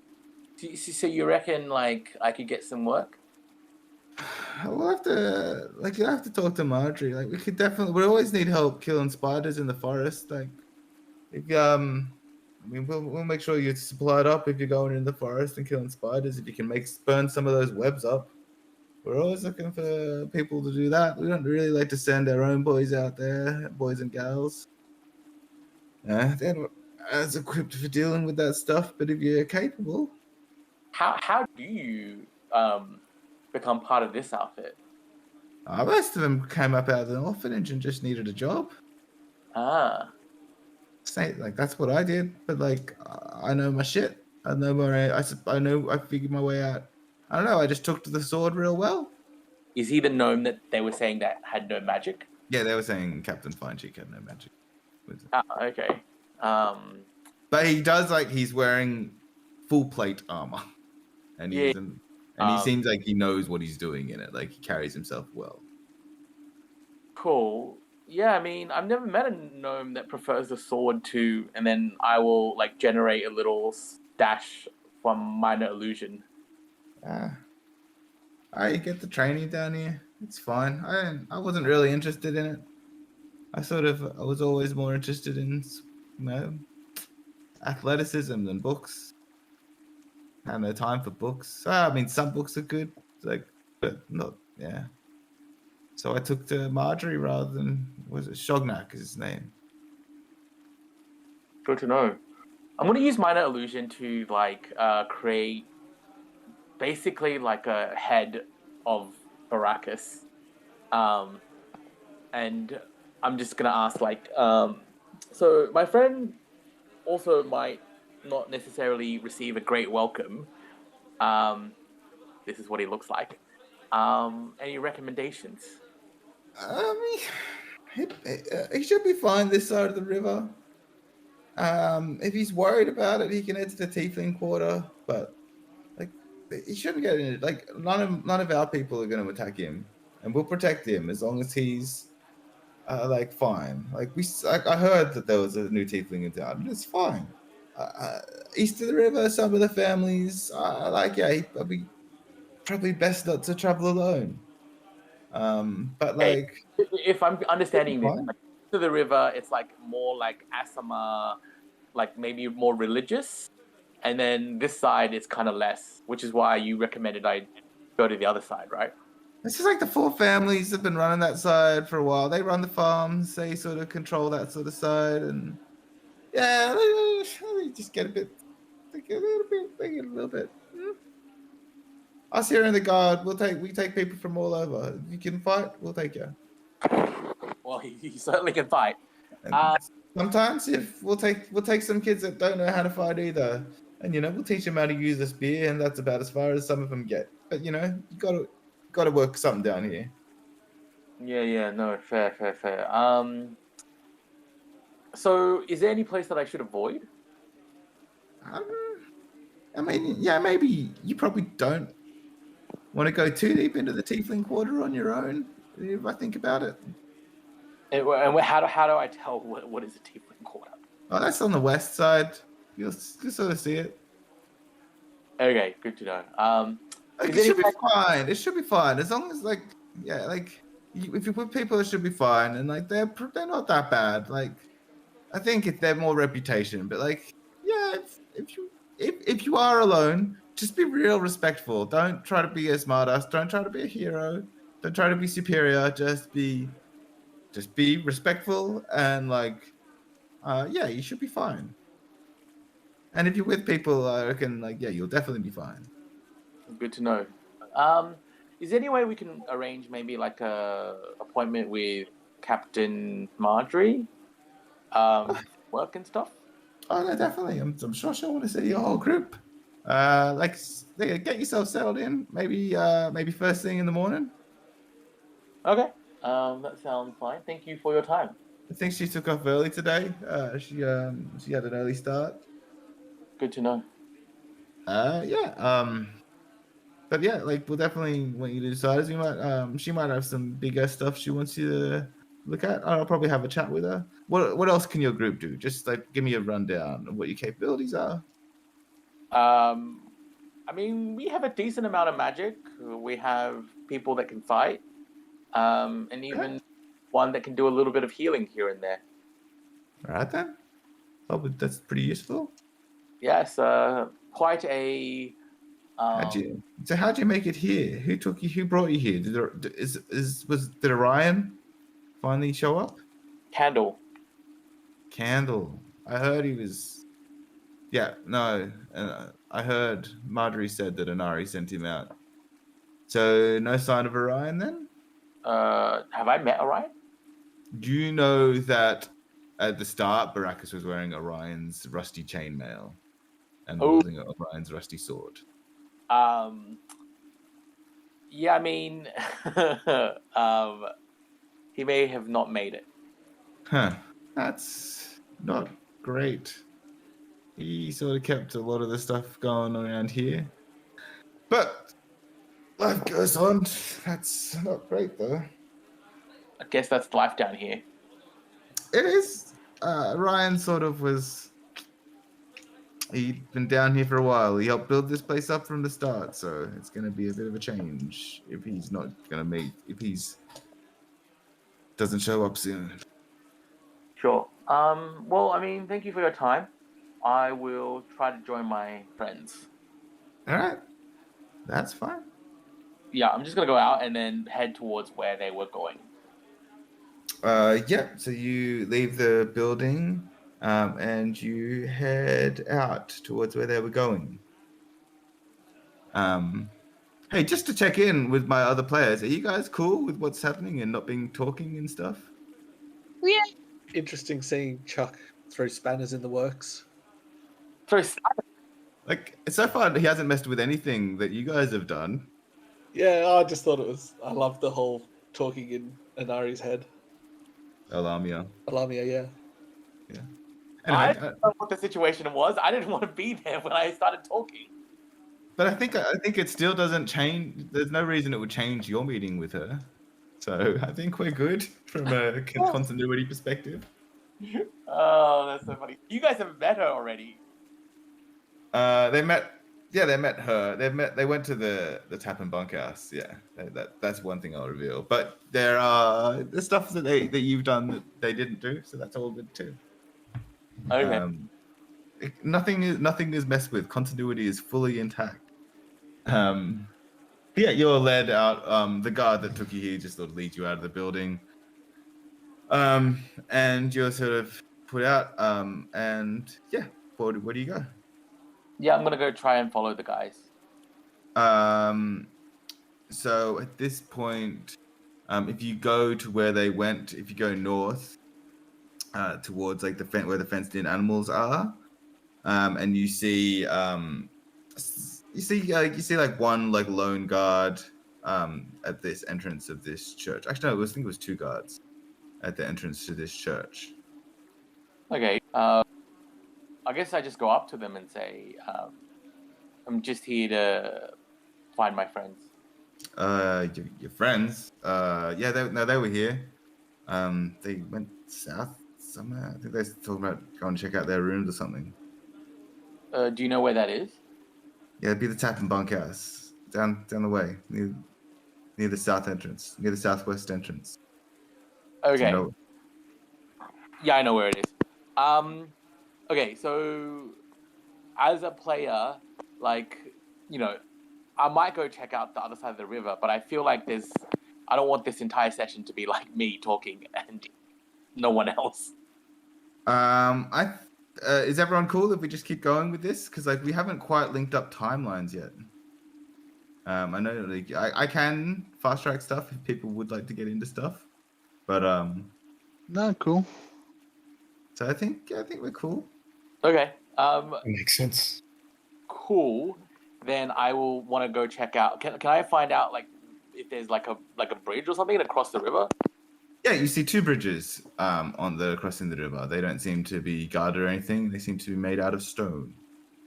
So you reckon like I could get some work? We'll have to you'll have to talk to Marjorie. Like we always need help killing spiders in the forest. Like if we'll make sure you're supplied up if you're going in the forest and killing spiders. If you can burn some of those webs up. We're always looking for people to do that. We don't really like to send our own boys out there, boys and gals. They're not as equipped for dealing with that stuff, but if you're capable. How do you become part of this outfit? Most of them came up out of the orphanage and just needed a job. That's what I did, but I know my shit. I know I figured my way out. I don't know, I just took to the sword real well. Is he the gnome that they were saying that had no magic? Yeah, they were saying Captain Finecheek had no magic. Okay. But he does, he's wearing full plate armor. And And he seems like he knows what he's doing in it. Like he carries himself well. Cool. Yeah, I mean, I've never met a gnome that prefers the sword to, and then I will like generate a little dash from minor illusion. I get the training down here. It's fine. I wasn't really interested in it. I was always more interested in, athleticism than books. I had no time for books. I mean, some books are good, but not, yeah. So I took to Marjorie rather than, was it Shognak is his name? Good to know. I'm going to use minor illusion to like create basically like a head of Baracus. And I'm just going to ask like, so my friend also might not necessarily receive a great welcome. This is what he looks like. Any recommendations? I mean, he should be fine this side of the river. If he's worried about it, he can head to the Tiefling Quarter. But like, he shouldn't get in it. Like, none of our people are going to attack him, and we'll protect him as long as he's like fine. Like I heard that there was a new Tiefling in town. It's fine. East of the river, some of the families probably best not to travel alone. But Okay. like, If I'm understanding this, fine. like, to the river, it's like more like Asama, like maybe more religious, and then this side is kind of less, which is why you recommended I go to the other side, right? This is like the four families have been running that side for a while. They run the farms. They sort of control that sort of side, and yeah, they just get a little bit. Us here in the guard, we take people from all over. If you can fight, we'll take you. Well, you certainly can fight. And sometimes if we'll take some kids that don't know how to fight either, and we'll teach them how to use a spear, and that's about as far as some of them get. But you gotta work something down here. Yeah, no, fair. So is there any place that I should avoid? I mean, yeah, maybe you probably don't want to go too deep into the Tiefling Quarter on your own, if I think about it. And how do I tell what is a Tiefling Quarter? Oh, that's on the west side. You'll sort of see it. Okay, good to know. Like, it should be fine. It should be fine as long as if you put people, it should be fine. And like they're not that bad. Like I think they're more reputation, but like yeah, if you are alone, just be real respectful. Don't try to be a smartass. Don't try to be a hero. Don't try to be superior. Just be respectful and yeah, you should be fine. And if you're with people, I reckon you'll definitely be fine. Good to know. Is there any way we can arrange maybe like a appointment with Captain Marjorie? Work and stuff? Oh no, definitely. I'm sure she'll want to see your whole group. Get yourself settled in. Maybe first thing in the morning. Okay. That sounds fine. Thank you for your time. I think she took off early today. She had an early start. Good to know. Yeah. But yeah, we'll definitely want you to decide. She might have some bigger stuff she wants you to look at. I'll probably have a chat with her. What else can your group do? Just give me a rundown of what your capabilities are. I mean, we have a decent amount of magic. We have people that can fight, and even one that can do a little bit of healing here and there. All right then. Oh, that's pretty useful. Yes, quite a. How'd you make it here? Who took you? Who brought you here? Did Orion finally show up? Candle. I heard he was. Yeah, no. I heard Marjorie said that Inari sent him out. So no sign of Orion then? Have I met Orion? Do you know that at the start Baracus was wearing Orion's rusty chainmail and wielding Orion's rusty sword? Yeah, I mean, he may have not made it. Huh. That's not great. He sort of kept a lot of the stuff going around here. But Life goes on. That's not great, though. I guess that's life down here. It is. Ryan sort of was. He'd been down here for a while. He helped build this place up from the start, so it's going to be a bit of a change if he's not going to make. If he's doesn't show up soon. Sure. Well, I mean, thank you for your time. I will try to join my friends. All right, that's fine. Yeah, I'm just gonna go out and then head towards where they were going. Yeah. So you leave the building, and you head out towards where they were going. Hey, just to check in with my other players, are you guys cool with what's happening and not being talking and stuff? Yeah. Interesting seeing Chuck throw spanners in the works. So, Like, so far he hasn't messed with anything that you guys have done. Yeah, I just thought it was. I love the whole talking in Anari's head. Alamia. Alamia, yeah. I Anyway, didn't know what the situation was. I didn't want to be there when I started talking. but I think it still doesn't change. There's no reason it would change your meeting with her. So I think we're good from a continuity perspective. Oh, that's so funny. You guys have met her already. They met. Yeah, they met her. They went to the tap and bunkhouse. Yeah, that's one thing I'll reveal. But there are the stuff that you've done that they didn't do, so that's all good too. Okay. Nothing is messed with. Continuity is fully intact. Yeah, you're led out. The guard that took you here just sort of leads you out of the building. And you're sort of put out. And yeah, where do you go? Yeah, I'm gonna go try and follow the guys. So at this point, if you go to where they went, if you go north, towards like where the fenced-in animals are, and you see like one like lone guard at this entrance of this church. Actually, no, I think it was two guards at the entrance to this church. Okay. I guess I just go up to them and say, I'm just here to find my friends. Your friends? Yeah, they were here. They went south somewhere. I think they're talking about going to check out their rooms or something. Do you know where that is? Yeah, it'd be the tap and bunkhouse down the way near the south entrance, near the southwest entrance. Okay. So Yeah, I know where it is. Okay, so as a player, like, I might go check out the other side of the river, but I feel like I don't want this entire session to be like me talking and no one else. Is everyone cool if we just keep going with this? Because like we haven't quite linked up timelines yet. I know like I can fast track stuff if people would like to get into stuff, but No, cool. so I think we're cool. Okay. That makes sense. Cool. Then I will want to go check out. Can I find out like if there's like a bridge or something across the river? Yeah, you see two bridges crossing the river. They don't seem to be guarded or anything. They seem to be made out of stone.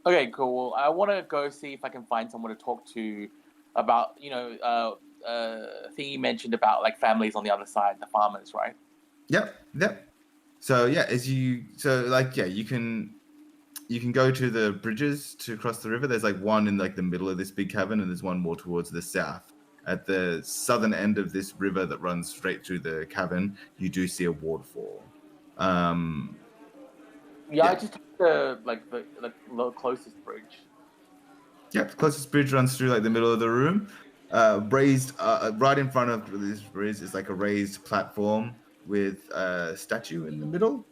Okay, cool. Well, I want to go see if I can find someone to talk to about, thing you mentioned about like families on the other side, the farmers, right? Yep. So yeah, you can go to the bridges to cross the river. There's like one in like the middle of this big cavern, and there's one more towards the south. At the southern end of this river that runs straight through the cavern, you do see a waterfall. Yeah, I just took the closest bridge. Yep, the closest bridge runs through like the middle of the room. Raised right in front of this bridge is like a raised platform with a statue in the middle.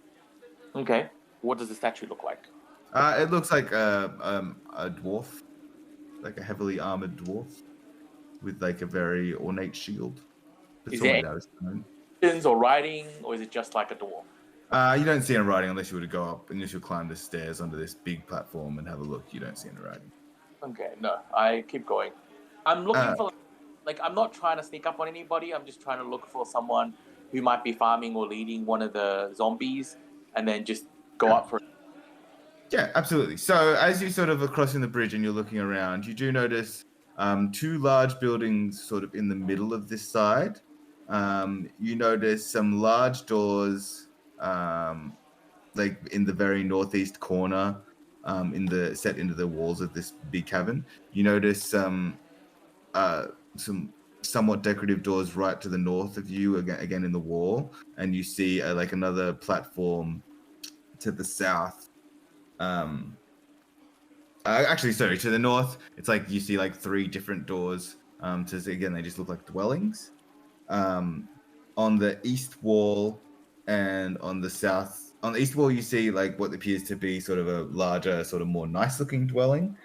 Okay. What does the statue look like? It looks like a dwarf, like a heavily armored dwarf with like a very ornate shield. Is all there made out of stone. Inscriptions or writing, or is it just like a dwarf? You don't see any writing unless you were to go up, unless you climb the stairs onto this big platform and have a look. You don't see any writing. Okay, no, I keep going. I'm looking for, I'm not trying to sneak up on anybody. I'm just trying to look for someone who might be farming or leading one of the zombies, and then just go up for it. Yeah, absolutely. So as you sort of are crossing the bridge and you're looking around, you do notice two large buildings sort of in the middle of this side. You notice some large doors, like in the very northeast corner, set into the walls of this big cavern. You notice some somewhat decorative doors right to the north of you, again in the wall, and you see like another platform to the south. Actually, sorry, to the north, it's like you see like three different doors. Again, they just look like dwellings. On the east wall and on the east wall, you see like what appears to be sort of a larger, sort of more nice-looking dwelling.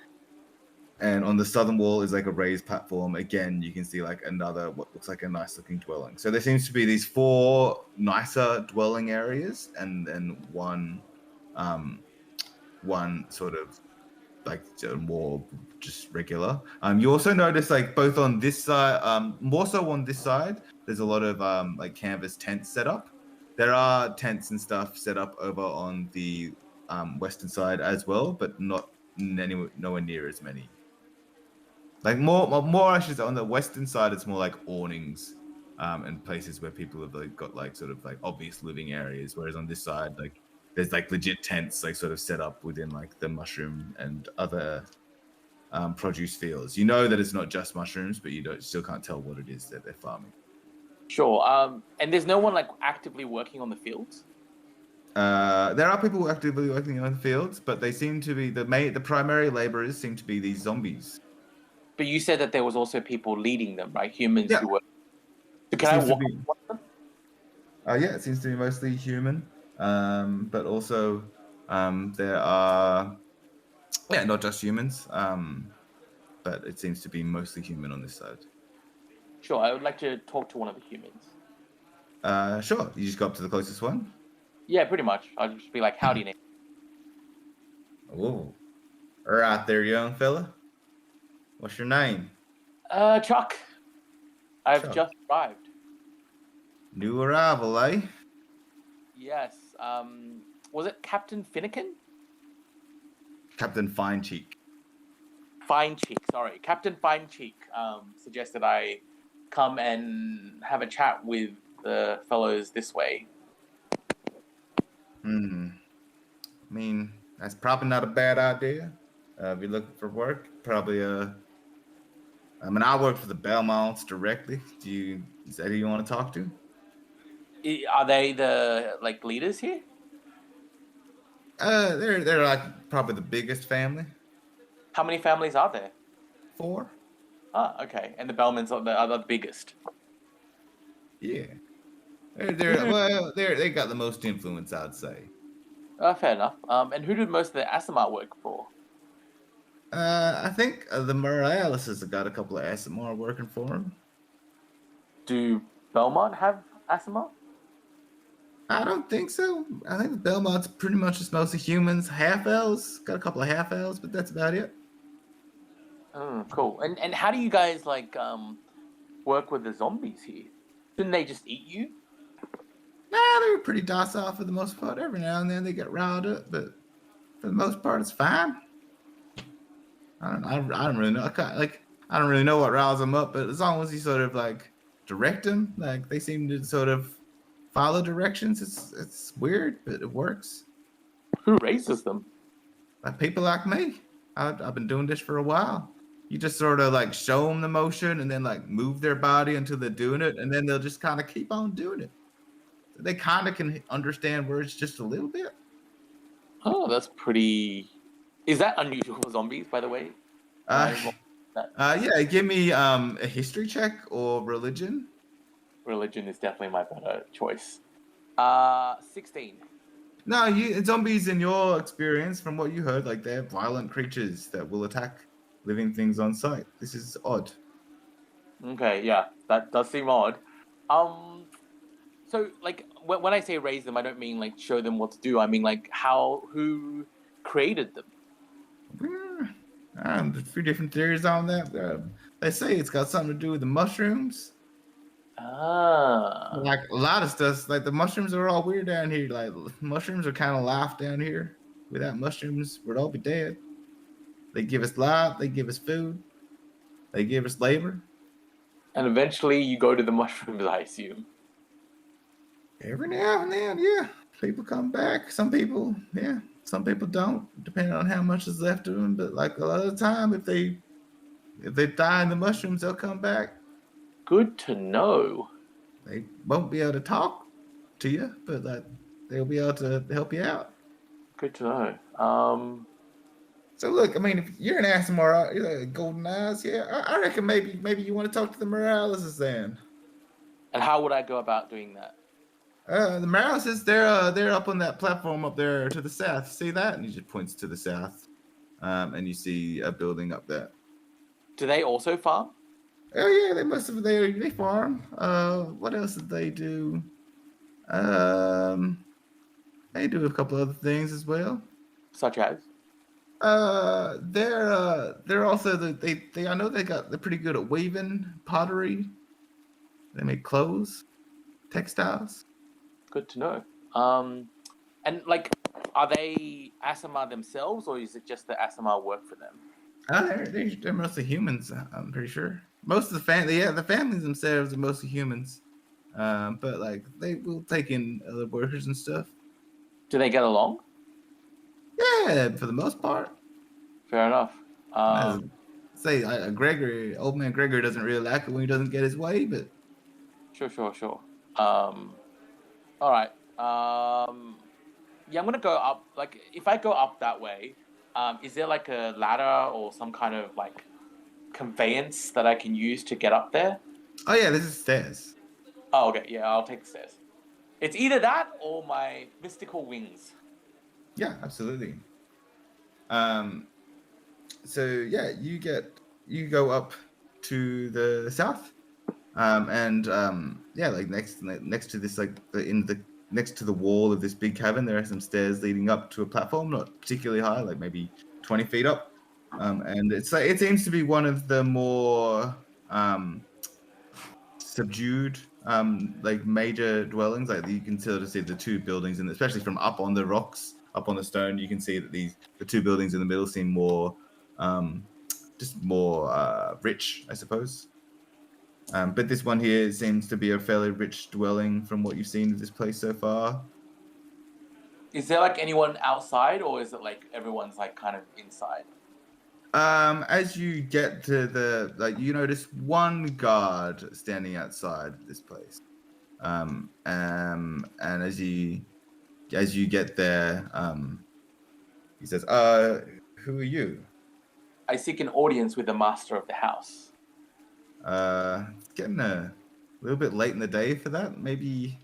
And on the southern wall is like a raised platform. Again, you can see like another what looks like a nice-looking dwelling. So there seems to be these four nicer dwelling areas, and then one sort of like more just regular. You also notice like both on this side, more so on this side, there's a lot of like canvas tents set up. There are tents and stuff set up over on the western side as well, but nowhere near as many. Like more actually on the western side, it's more like awnings and places where people have like got like sort of like obvious living areas, whereas on this side, like there's like legit tents like sort of set up within like the mushroom and other produce fields. You know that it's not just mushrooms, but still can't tell what it is that they're farming. Sure. And there's no one like actively working on the fields. There are people actively working on the fields, but they seem to be the primary laborers seem to be these zombies. But you said that there was also people leading them, right? Humans Yeah. who were. So can I walk? Yeah, it seems to be mostly human, but also there are not just humans, but it seems to be mostly human on this side. Sure, I would like to talk to one of the humans. Sure. You just go up to the closest one. Yeah, pretty much. I'll just be like, "Howdy, Nate." Oh, right there, young fella. What's your name? Chuck. I've Chuck. just arrived. New arrival, eh? Yes. Was it Captain Finnegan? Captain Finecheek. Finecheek, sorry. Captain Finecheek suggested I come and have a chat with the fellows this way. I mean, that's probably not a bad idea. If you're looking for work, probably I work for the Belmonts directly. Is that who you want to talk to? Are they the like leaders here? They're like probably the biggest family. How many families are there? 4. Ah, okay. And the Bellmans are the biggest. Yeah. They got the most influence, I'd say. Fair enough. And who did most of the Asimar work for? I think the Moraleses have got a couple of Asimar working for them. Do Belmont have Asimar? I don't think so. I think the Belmont's pretty much just mostly humans, half elves. Got a couple of half elves, but that's about it. Cool. And how do you guys like work with the zombies here? Didn't they just eat you? Nah, they're pretty docile for the most part. Every now and then they get riled up, but for the most part, it's fine. I don't really know. I don't really know what riles them up, but as long as you sort of like direct them, like they seem to sort of follow directions. It's weird, but it works. Who raises them? Like people like me. I've been doing this for a while. You just sort of like show them the motion and then like move their body until they're doing it, and then they'll just kind of keep on doing it. They kind of can understand words just a little bit. Oh, that's pretty. Is that unusual for zombies, by the way? Yeah. Give me a history check or religion. Religion is definitely my better choice. 16. No, zombies in your experience, from what you heard, like they're violent creatures that will attack living things on sight. This is odd. Okay, yeah, that does seem odd. So like when I say raise them, I don't mean like show them what to do. I mean like who created them. There's a few different theories on that. They say it's got something to do with the mushrooms. Ah. Like a lot of stuff, like the mushrooms are all weird down here. Like mushrooms are kind of life down here. Without mushrooms, we'd all be dead. They give us life. They give us food. They give us labor. And eventually you go to the mushrooms, I assume. Every now and then, yeah. People come back. Some people, yeah. Some people don't, depending on how much is left of them. But like a lot of the time, if they die in the mushrooms, they'll come back. Good to know. They won't be able to talk to you, but like they'll be able to help you out. Good to know. So look, I mean, if you're an Asimar, you're like Golden Eyes, yeah. I reckon maybe you want to talk to the Moraleses then. And how would I go about doing that? The Moraleses, they're up on that platform up there to the south. See that? And he just points to the south, and you see a building up there. Do they also farm? Oh yeah, they must have. They farm. What else did they do? They do a couple other things as well. Such as? They're also they I know they're pretty good at weaving, pottery. They make clothes, textiles. Good to know. And like, are they Asimar themselves, or is it just the Asimar work for them? They're mostly humans. I'm pretty sure. Most of the family, the families themselves are mostly humans. But like they will take in other workers and stuff. Do they get along? Yeah, for the most part. Fair enough. Say Gregory, old man Gregory doesn't really like it when he doesn't get his way, but Sure. All right. Yeah, I'm gonna go up. Like, if I go up that way, is there like a ladder or some kind of like conveyance that I can use to get up there? oh yeah, this is stairs. Oh, okay. Yeah, I'll take the stairs. It's either that or my mystical wings. Yeah, absolutely. So yeah, you go up to the south, yeah, like next to this, like next to the wall of this big cavern, there are some stairs leading up to a platform, not particularly high, like maybe 20 feet up. And it's like it seems to be one of the more subdued like major dwellings. Like you can sort of see the two buildings, and especially from up on the rocks, up on the stone, you can see that the two buildings in the middle seem more just more rich, I suppose. But this one here seems to be a fairly rich dwelling from what you've seen of this place so far. Is there like anyone outside, or is it like everyone's like kind of inside? As you get to you notice one guard standing outside this place. And as you get there, he says, who are you? I seek an audience with the master of the house. It's getting a little bit late in the day for that. Maybe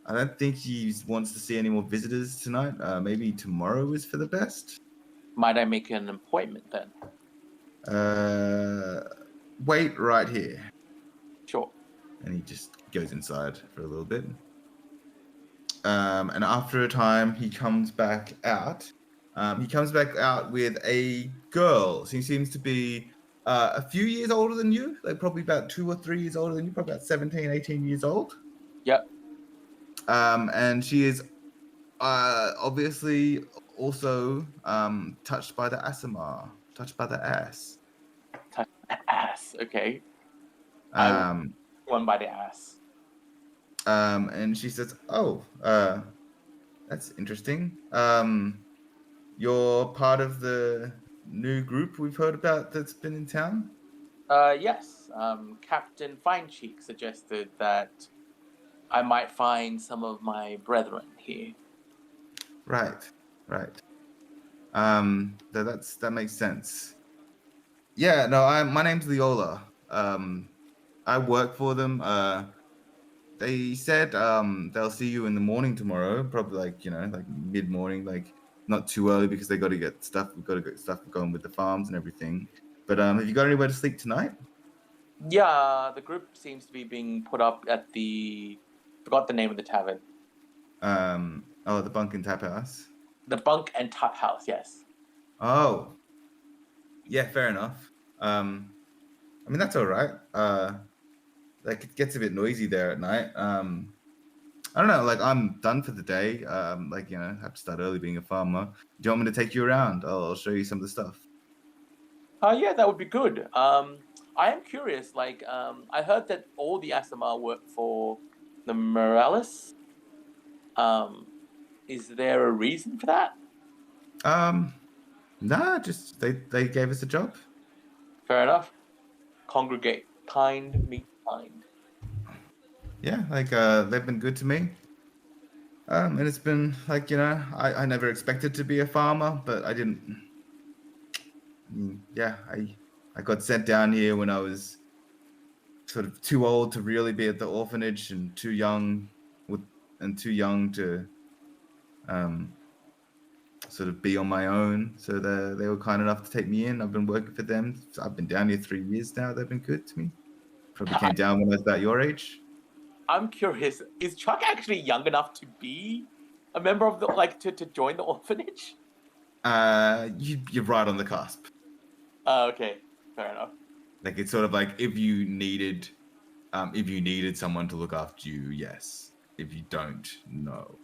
I don't think he wants to see any more visitors tonight. Maybe tomorrow is for the best. Might I make an appointment then? Wait right here. Sure. And he just goes inside for a little bit. And after a time, he comes back out. He comes back out with a girl. She seems to be a few years older than you, like probably about 2 or 3 years older than you, probably about 17, 18 years old. Yep. And she is obviously also touched by the Asimar, touched by the ass. Touch the ass. Okay. One by the ass. And she says, "Oh, that's interesting. You're part of the new group we've heard about that's been in town?" Yes. Captain Finecheek suggested that I might find some of my brethren here. Right. That makes sense. Yeah, no, my name's Leola. I work for them. They said they'll see you in the morning tomorrow, probably like mid-morning, like not too early because they got to get stuff. We've got to get stuff going with the farms and everything. But have you got anywhere to sleep tonight? Yeah, the group seems to be being put up at forgot the name of the tavern. The Bunk and Tap House. The Bunk and Tap House, yes. Oh, yeah, fair enough. I mean that's all right. Like it gets a bit noisy there at night. I don't know. Like I'm done for the day. Have to start early being a farmer. Do you want me to take you around? I'll show you some of the stuff. Yeah, that would be good. I am curious. Like, I heard that all the Asimar work for the Morales. Is there a reason for that? Nah, just they gave us a job. Fair enough. Congregate. Kind meet kind. Yeah, like they've been good to me. And it's been like, I never expected to be a farmer, but I didn't. Yeah, I got sent down here when I was sort of too old to really be at the orphanage and too young to um sort of be on my own. So they were kind enough to take me in. I've been working for them. I've been down here 3 years now. They've been good to me. Probably came down when I was about your age. I'm curious. Is Chuck actually young enough to be a member of the to join the orphanage? You're right on the cusp. Okay, fair enough. Like it's sort of like if you needed someone to look after you, yes. If you don't, no.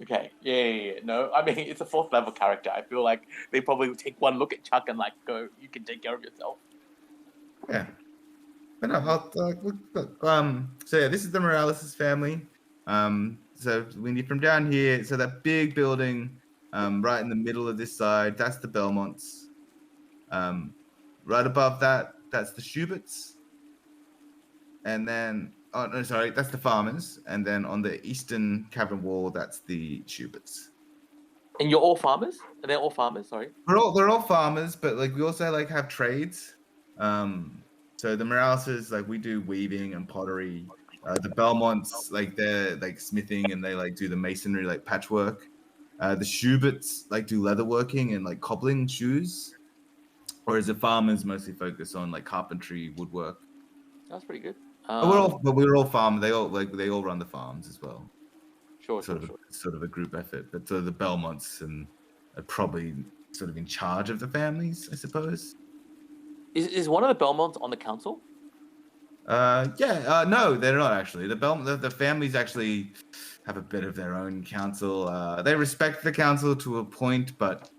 Okay, yeah. No, I mean it's a 4th level character. I feel like they probably would take one look at Chuck and like go, "You can take care of yourself." Yeah. But no, so yeah, this is the Morales' family. So when you're from down here, so that big building, right in the middle of this side, that's the Belmonts. Right above that, that's the Schuberts. And then, oh no, sorry, that's the Farmers. And then on the eastern cavern wall, that's the Schuberts. And you're all farmers? They're all farmers. Sorry. They're all farmers, but like we also like have trades. So the Moraleses, like we do weaving and pottery. The Belmonts, like they're like smithing and they like do the masonry, like patchwork. The Schuberts like do leatherworking and like cobbling shoes. Whereas the farmers mostly focus on like carpentry, woodwork. That's pretty good. But we're all farmers. They all run the farms as well. Sure. Sort of a group effort. But the Belmonts and are probably sort of in charge of the families, I suppose. Is one of the Belmonts on the council? No, they're not actually. The families actually have a bit of their own council. They respect the council to a point, but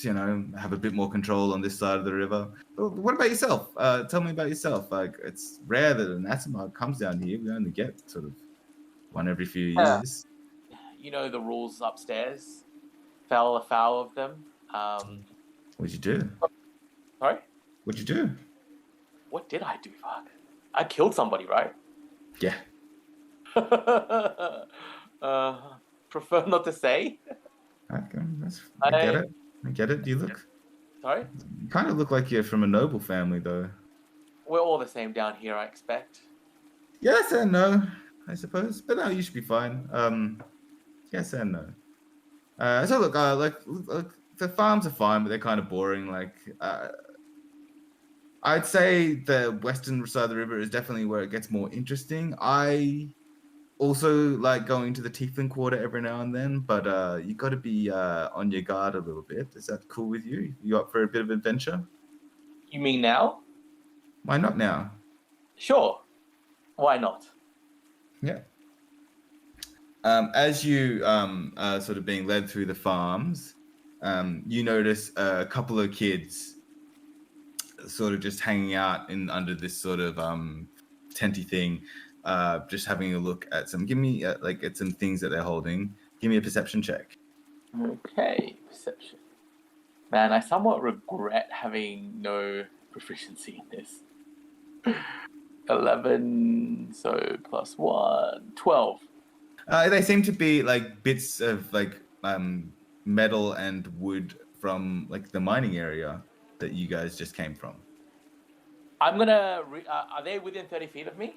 have a bit more control on this side of the river. What about yourself? Tell me about yourself. Like, it's rare that an Asimar comes down here. We only get sort of one every few years. You know the rules upstairs. Fell afoul of them. What'd you do? Sorry? What'd you do? What did I do? Fuck. I killed somebody, right? Yeah. Prefer not to say. I get it. I get it. You Sorry? kind of look like you're from a noble family, though. We're all the same down here, I expect. Yes and no, I suppose. But no, you should be fine. Yes and no. So look, look, the farms are fine, but they're kind of boring. Like, I'd say the western side of the river is definitely where it gets more interesting. I also like going to the Tiefling Quarter every now and then, but you got to be on your guard a little bit. Is that cool with you? You up for a bit of adventure? You mean now? Why not now? Sure. Why not? Yeah. As you sort of being led through the farms, you notice a couple of kids sort of just hanging out under this sort of tenty thing, just having a look at some. Give me at some things that they're holding. Give me a perception check. Okay, perception. Man, I somewhat regret having no proficiency in this. 11, so plus 1, 12. They seem to be like bits of like metal and wood from like the mining area that you guys just came from. I'm gonna. Are they within 30 feet of me?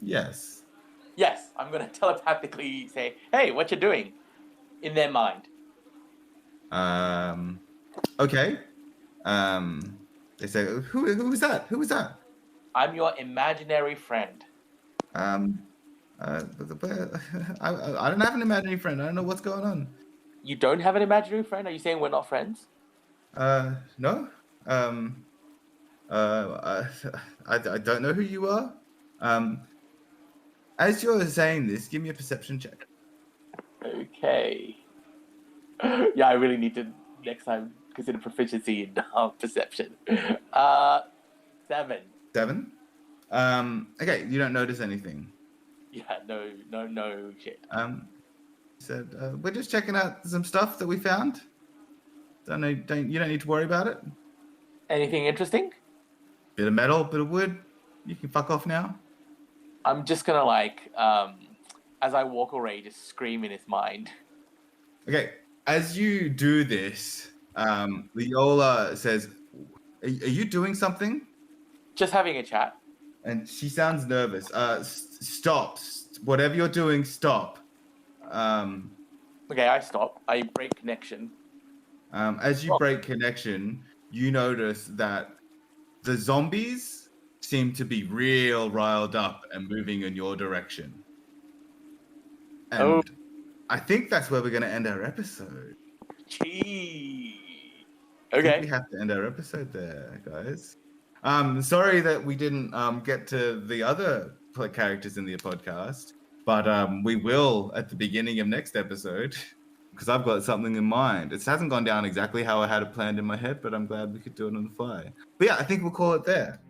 Yes. Yes, I'm gonna telepathically say, "Hey, what you doing?" In their mind. Okay. They say, "Who was that? Who was that?" I'm your imaginary friend. I don't have an imaginary friend. I don't know what's going on. You don't have an imaginary friend? Are you saying we're not friends? No. I don't know who you are. As you're saying this, give me a perception check. Okay. Yeah, I really need to next time consider proficiency in perception. 7. 7. Okay, you don't notice anything. Yeah, no shit. Said we're just checking out some stuff that we found. You don't need to worry about it. Anything interesting? Bit of metal, bit of wood. You can fuck off now. I'm just gonna like, as I walk away, just scream in his mind. Okay, as you do this, Leola says, are you doing something? Just having a chat. And she sounds nervous. Stop. Whatever you're doing, stop. Okay, I stop. I break connection. As you break connection, you notice that the zombies seem to be real riled up and moving in your direction. And Oh. I think that's where we're going to end our episode. Gee. I think Okay. we have to end our episode there, guys. Sorry that we didn't get to the other characters in the podcast, but we will at the beginning of next episode because I've got something in mind. It hasn't gone down exactly how I had it planned in my head, but I'm glad we could do it on the fly. But yeah, I think we'll call it there.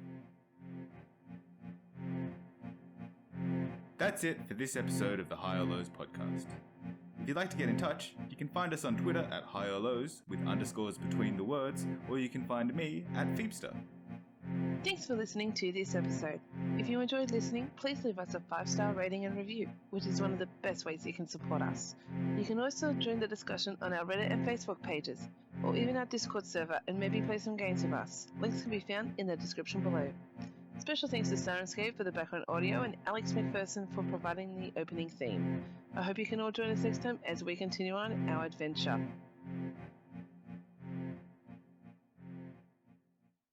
That's it for this episode of the High or Lows podcast. If you'd like to get in touch, you can find us on Twitter at High or Lows with underscores between the words, or you can find me at Phoebster. Thanks for listening to this episode. If you enjoyed listening, please leave us a 5-star rating and review, which is one of the best ways you can support us. You can also join the discussion on our Reddit and Facebook pages, or even our Discord server, and maybe play some games with us. Links can be found in the description below. Special thanks to Sirenscape for the background audio and Alex McPherson for providing the opening theme. I hope you can all join us next time as we continue on our adventure.